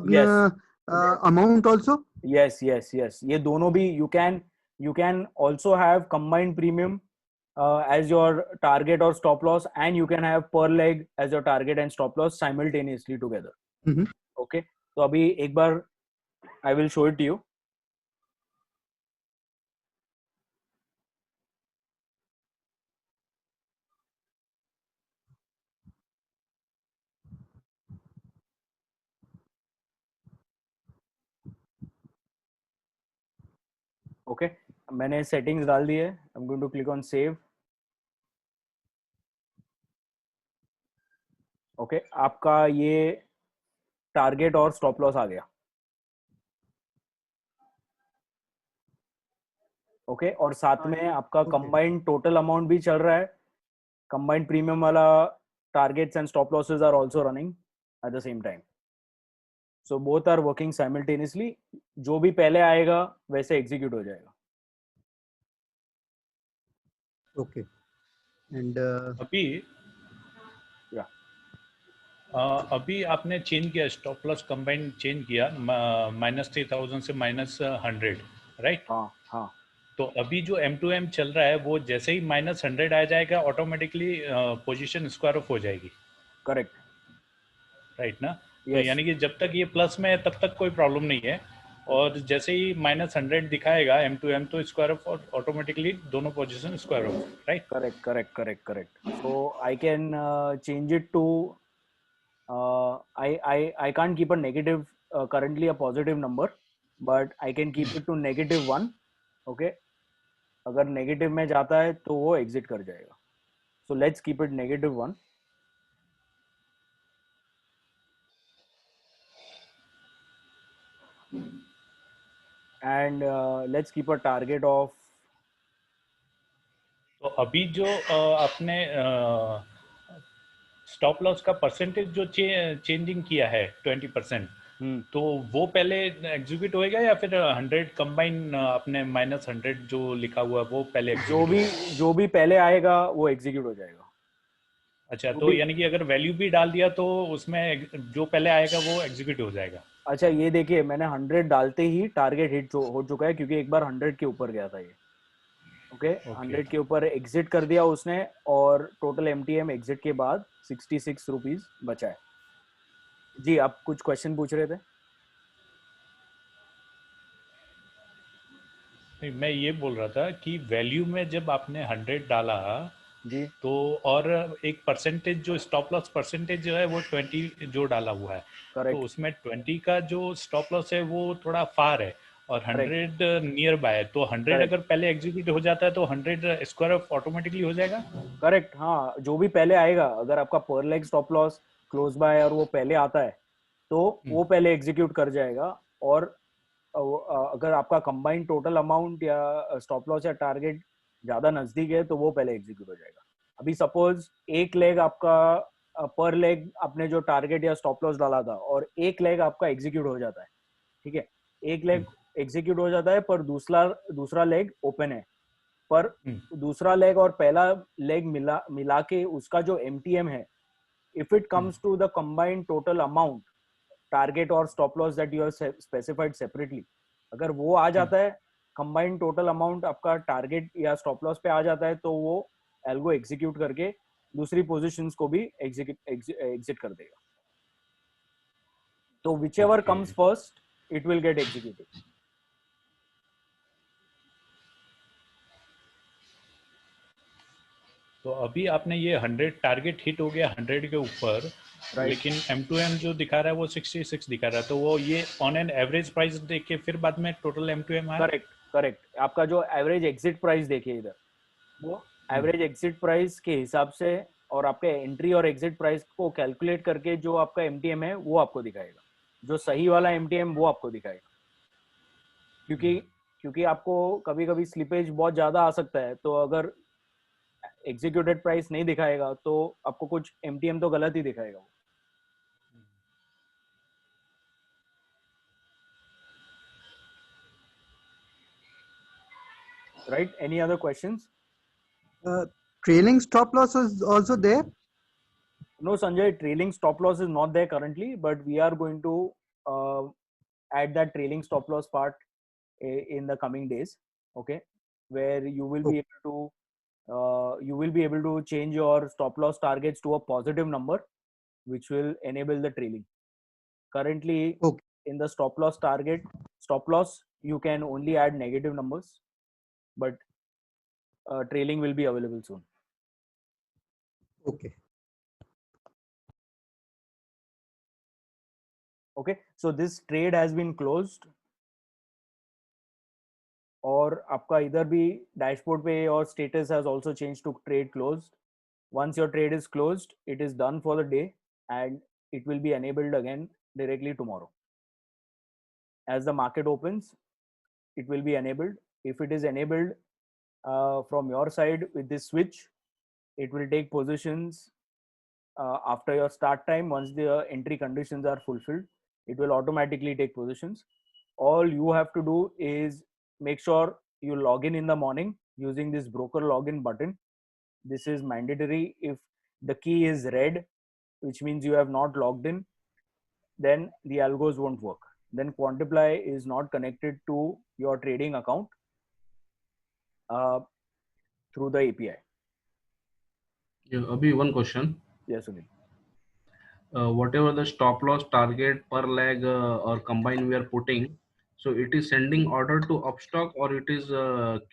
Yes. amount also? Yes. ये दोनों भी you can also have combined premium as your target or stop loss, and you can have per leg as your target and stop loss simultaneously together. Okay, तो अभी एक बार I will show it to you. Okay, मैंने settings डाल दी है. I'm going to click on save. Okay, आपका ये target और stop loss आ गया. ओके और साथ में आपका कंबाइंड टोटल अमाउंट भी चल रहा है. कंबाइंड प्रीमियम वाला targets and stop losses are also running at the same time. So both are working simultaneously. जो भी पहले आएगा वैसे एग्जीक्यूट हो जाएगा. ओके एंड अभी आपने चेंज किया स्टॉप लॉस कंबाइंड चेंज किया -3000 से -100, राइट? हाँ. तो अभी जो M2M चल रहा है वो जैसे ही -100 आ जाएगा ऑटोमेटिकली पोजीशन स्क्वायर ऑफ हो जाएगी. करेक्ट, राइट ना? तो यानी कि जब तक ये प्लस में है तब तक कोई प्रॉब्लम नहीं है, और जैसे ही -100 दिखाएगा M2M तो स्क्वायर ऑफ ऑटोमेटिकली दोनों position square off, right? Correct. So I can change it to I can't keep a negative currently a positive number, but I can keep it to -1. Okay, अगर negative में जाता है तो वो exit कर जाएगा. So let's keep it -1. And let's keep a target of. तो अभी जो आपने स्टॉप लॉस का परसेंटेज जो चेंजिंग किया है 20%, तो वो पहले एग्जीक्यूट होएगा या फिर 100 कंबाइन आपने -100 जो लिखा हुआ वो पहले जो भी पहले आएगा वो एग्जीक्यूट हो जाएगा. अच्छा, तो यानी कि अगर वैल्यू भी डाल दिया तो उसमें जो पहले आएगा वो एग्जीक्यूट हो जाएगा. अच्छा, ये देखिए मैंने 100 डालते ही टारगेट हिट हो चुका है क्योंकि एक बार 100 के ऊपर गया था ये. ओके, 100 के ऊपर एग्जिट कर दिया उसने, और टोटल MTM एग्जिट के बाद 66 रुपीज बचा है. जी, आप कुछ क्वेश्चन पूछ रहे थे? नहीं, मैं ये बोल रहा था कि वैल्यू में जब आपने 100 डाला जी, तो और एक परसेंटेज जो स्टॉप लॉस परसेंटेज जो है वो 20 जो डाला हुआ है, तो उसमें 20 का जो स्टॉप लॉस है वो थोड़ा फार है और 100 नियर बाय है. तो 100 अगर पहले एग्जीक्यूट हो जाता है तो 100 स्क्वायर ऑफ ऑटोमेटिकली हो जाएगा. करेक्ट, हाँ. जो भी पहले आएगा, अगर आपका पर leg stop loss close by और वो पहले आता है तो वो पहले एग्जीक्यूट कर जाएगा. और अगर आपका कंबाइंड टोटल अमाउंट या स्टॉप लॉस या टारगेट ज्यादा नजदीक है तो वो पहले एग्जीक्यूट हो जाएगा. अभी सपोज एक लेग आपका पर लेग आपने जो टारगेट या स्टॉप लॉस डाला था और एक लेग आपका एग्जीक्यूट हो जाता है. ठीक है, एक लेग एग्जीक्यूट हो जाता है पर दूसरा लेग ओपन है. पर दूसरा लेग और पहला लेग मिला के उसका जो MTM है, if it comes to the combined total amount target और stop loss that you have specified separately, अगर वो आ जाता है, कंबाइंड टोटल अमाउंट आपका टारगेट या स्टॉप लॉस पे आ जाता है, तो वो एल्गो एग्जीक्यूट करके दूसरी पोजीशंस को भी एग्जिट कर देगा. तो which ever comes first, it will get executed. तो अभी आपने ये 100 टारगेट हिट हो गया 100 के ऊपर, लेकिन M2M जो दिखा रहा है वो 66 दिखा रहा है, तो वो ये ऑन एन एवरेज प्राइस देख के फिर बाद में टोटल M2M आया। करेक्ट आपका जो एवरेज एग्जिट प्राइस देखिए इधर, वो एवरेज एग्जिट प्राइस के हिसाब से और आपके एंट्री और एग्जिट प्राइस को कैलकुलेट करके जो आपका MTM है वो आपको दिखाएगा, जो सही वाला MTM वो आपको दिखाएगा। क्योंकि आपको कभी कभी स्लिपेज बहुत ज्यादा आ सकता है, तो अगर एग्जीक्यूटेड प्राइस नहीं दिखाएगा तो आपको कुछ MTM तो गलत ही दिखाएगा वो। Right? Any other questions? Trailing stop loss is also there? No, Sanjay, trailing stop loss is not there currently, but we are going to add that trailing stop loss part in the coming days. Okay, where you will be able to change your stop loss targets to a positive number, which will enable the trailing. Currently, in the stop loss you can only add negative numbers, but trailing will be available soon. Okay. Okay, so this trade has been closed, और आपका इधर भी dashboard पे और status has also changed to trade closed. Once your trade is closed, it is done for the day and it will be enabled again directly tomorrow. As the market opens, it will be enabled. If it is enabled from your side with this switch, it will take positions after your start time. Once the entry conditions are fulfilled, it will automatically take positions. All you have to do is make sure you log in the morning using this broker login button. This is mandatory. If the key is red, which means you have not logged in, then the algos won't work. Then Quantiply is not connected to your trading account through the API. Yeah, Abhi, one question. Yes, Sunil. Whatever the stop loss target per leg or combine we are putting, so it is sending order to Upstock, or it is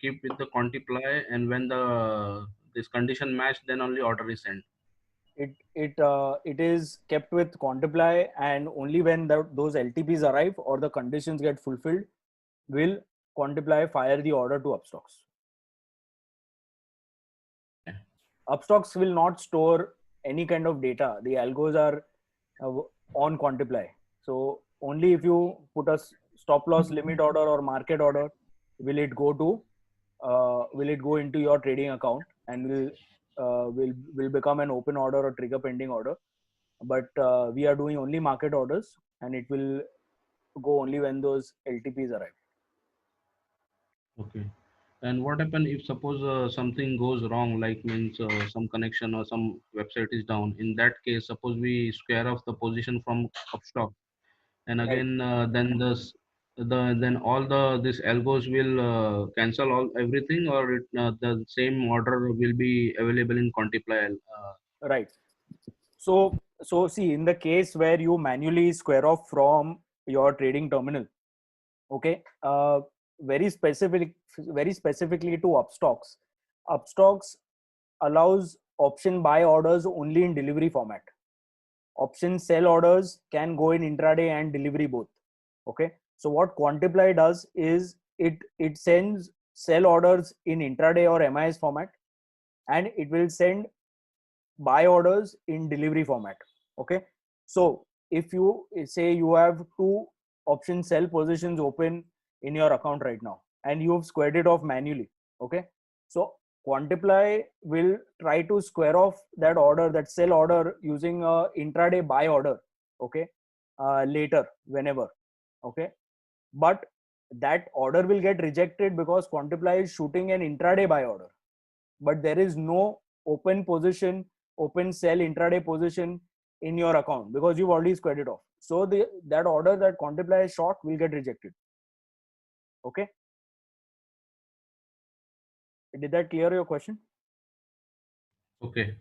keep with the Quantiply, and when the this condition match, then only order is sent. It is kept with Quantiply, and only when those LTPs arrive or the conditions get fulfilled, will Quantiply fire the order to Upstocks. Upstocks will not store any kind of data. The algos are on Quantiply. So only if you put a stop loss limit order or market order, will it go into your trading account and will become an open order or trigger pending order. But we are doing only market orders, and it will go only when those LTPs arrive. Okay. And what happen if suppose something goes wrong, like means some connection or some website is down? In that case, suppose we square off the position from Upstock, and again then then all this algos will cancel everything, or the same order will be available in Quantiply. Right. So see, in the case where you manually square off from your trading terminal, okay, very specifically to Upstocks allows option buy orders only in delivery format. Option sell orders can go in intraday and delivery both. Okay, so what Quantiply does is it sends sell orders in intraday or MIS format, and it will send buy orders in delivery format. Okay, so if you say you have two option sell positions open in your account right now and you've squared it off manually, okay, so Quantiply will try to square off that order, that sell order, using a intraday buy order, okay, later whenever, okay, but that order will get rejected because Quantiply is shooting an intraday buy order, but there is no open position, open sell intraday position in your account because you've already squared it off. So that order that Quantiply is short will get rejected. Okay, did that clear your question? Okay.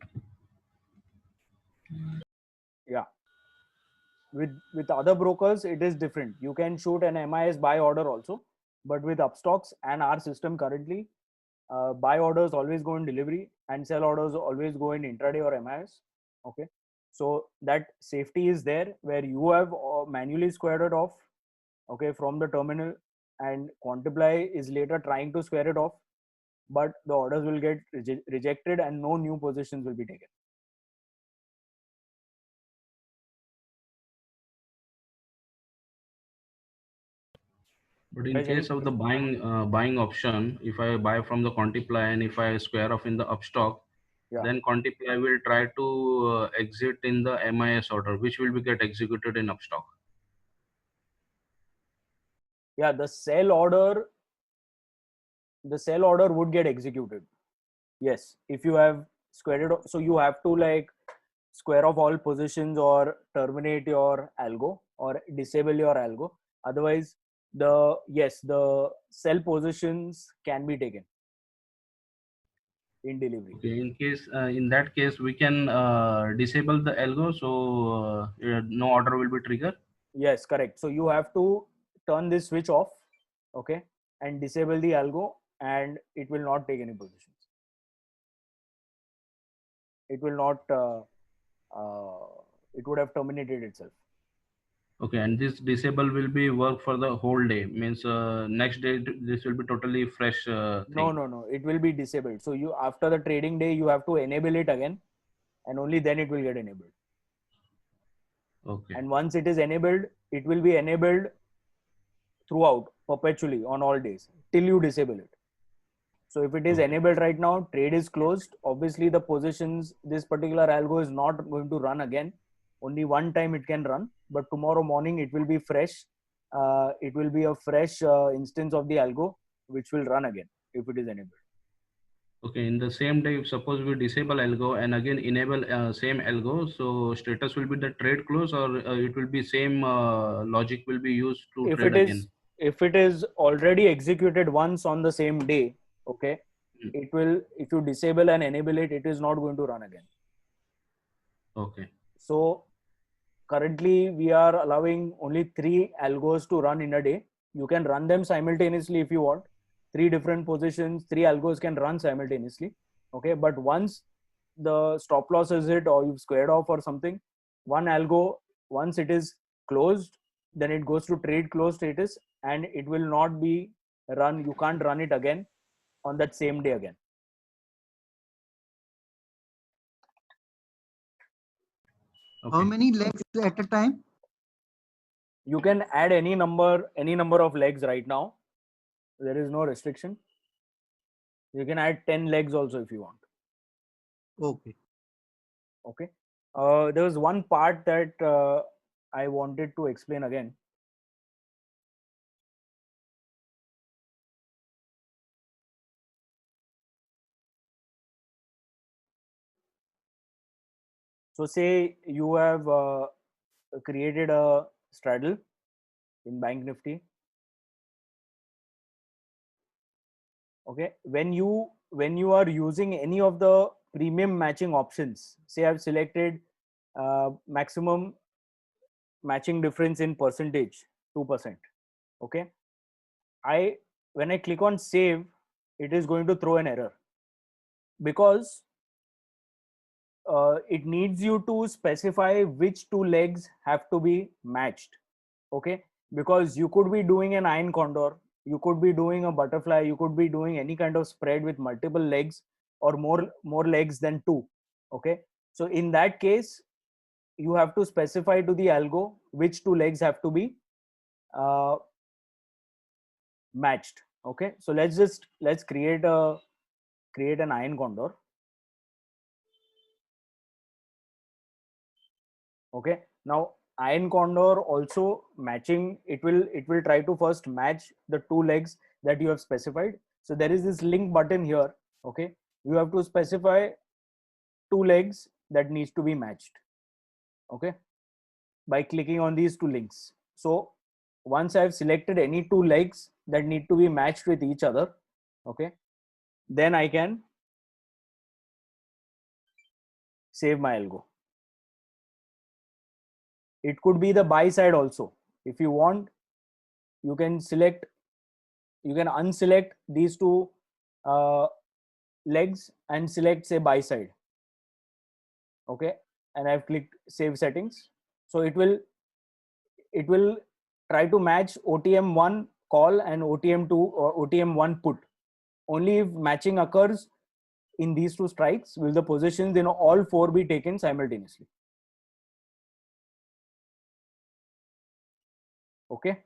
Yeah. With other brokers, it is different. You can shoot an MIS buy order also, but with Upstocks and our system currently, buy orders always go in delivery and sell orders always go in intraday or MIS. Okay, so that safety is there where you have manually squared it off, okay, from the terminal, and Quantiply is later trying to square it off, but the orders will get rejected and no new positions will be taken. But in case of the buying option, if I buy from the Quantiply and if I square off in the Upstock, then Quantiply will try to exit in the MIS order, which will be get executed in Upstock. Yeah, the sell order would get executed. Yes, if you have squared it off, so you have to like square off all positions or terminate your algo or disable your algo. Otherwise, the sell positions can be taken in delivery. Okay, in that case, we can disable the algo, so no order will be triggered. Yes, correct. So you have to turn this switch off, okay, and disable the algo, and it will not take any positions. It will not. It would have terminated itself. Okay, and this disable will be work for the whole day. Means next day this will be totally fresh thing. No. It will be disabled. So you after the trading day you have to enable it again, and only then it will get enabled. Okay. And once it is enabled, it will be enabled throughout perpetually on all days till you disable it. So if it is enabled right now, trade is closed. Obviously the positions, this particular algo is not going to run again. Only one time it can run, but tomorrow morning it will be fresh. It will be a fresh instance of the algo which will run again if it is enabled. Okay, in the same day, if suppose we disable algo and again enable same algo, so status will be the trade close, or it will be same logic will be used to trade again. If it is already executed once on the same day, okay, it will, if you disable and enable it, it is not going to run again. Okay. So currently we are allowing only 3 algos to run in a day. You can run them simultaneously if you want. 3 different positions, 3 algos can run simultaneously. Okay, but once the stop loss is hit or you've squared off or something, one algo, once it is closed, then it goes to trade close status and it will not be run. You can't run it again on that same day again. Okay. How many legs at a time? You can add any number of legs right now. There is no restriction. You can add 10 legs also if you want. Okay. Okay. There was one part that I wanted to explain again. So say you have created a straddle in Bank Nifty. Okay, when you are using any of the premium matching options, say I've selected maximum matching difference in percentage 2%. Okay, when I click on save, it is going to throw an error because it needs you to specify which 2 legs have to be matched. Okay, because you could be doing an iron condor, you could be doing a butterfly, you could be doing any kind of spread with multiple legs or more legs than 2. Okay, so in that case you have to specify to the algo which 2 legs have to be matched. Okay, so let's create an iron condor. Okay, now iron condor also matching, it will try to first match the 2 legs that you have specified. So there is this link button here. Okay, you have to specify 2 legs that needs to be matched. Okay, by clicking on these 2 links. So once I've selected any 2 legs that need to be matched with each other, okay, then I can save my algo. It could be the buy side also. If you want, you can unselect these two legs and select say buy side. Okay, and I've clicked save settings. So it will try to match OTM1 call and OTM2 or OTM1 put. Only if matching occurs in these two strikes will the positions in all four be taken simultaneously. Okay.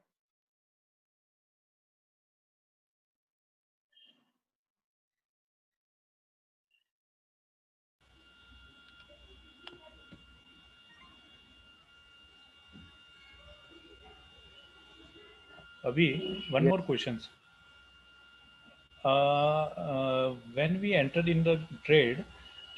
Abhi, one more questions. When we entered in the trade,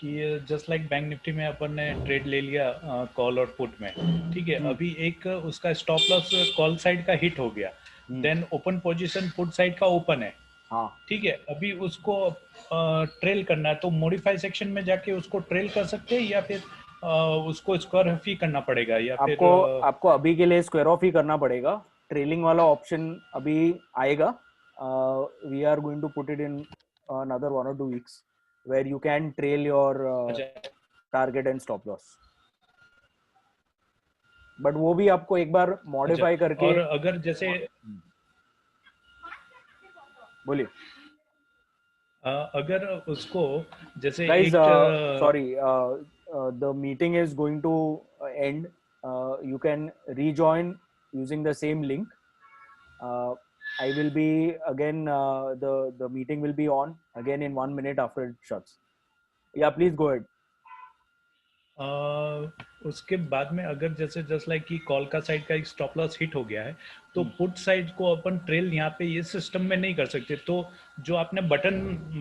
कि just like bank Nifty में अपन ने trade ले लिया call और put में, ठीक है, अभी एक उसका स्टॉप लॉस कॉल साइड का हिट हो गया, then open position put side का ओपन है, ठीक है, अभी उसको ट्रेल करना है तो मॉडिफाई सेक्शन में जाके उसको ट्रेल कर सकते हैं या फिर उसको स्क्वायर ऑफ ही करना पड़ेगा या फिर आपको अभी के लिए स्क्वायर ऑफ ही करना पड़ेगा. ट्रेलिंग वाला ऑप्शन अभी आएगा. We are going to put it in another 1 or 2 weeks where you can trail your target and stop loss. But वो भी आपको एक बार मॉडिफाई करके. और अगर जैसे बोलिए. अगर उसको जैसे guys, sorry, the meeting is going to end. You can rejoin using the same link. I will be again, the meeting will be on again in 1 minute after it shuts. Yeah, please go ahead. उसके बाद में अगर जैसे just like कि call का side का एक stop loss hit हो गया है तो पुट साइड को अपन ट्रेल यहाँ पे ये सिस्टम में नहीं कर सकते. तो जो आपने बटन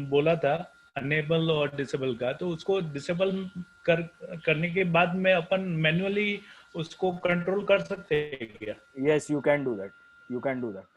बोला था अनेबल और डिसेबल का, तो उसको डिसेबल करने के बाद में अपन मैन्युअली उसको कंट्रोल कर सकते हैं क्या? Yes, you can do that. You can do that.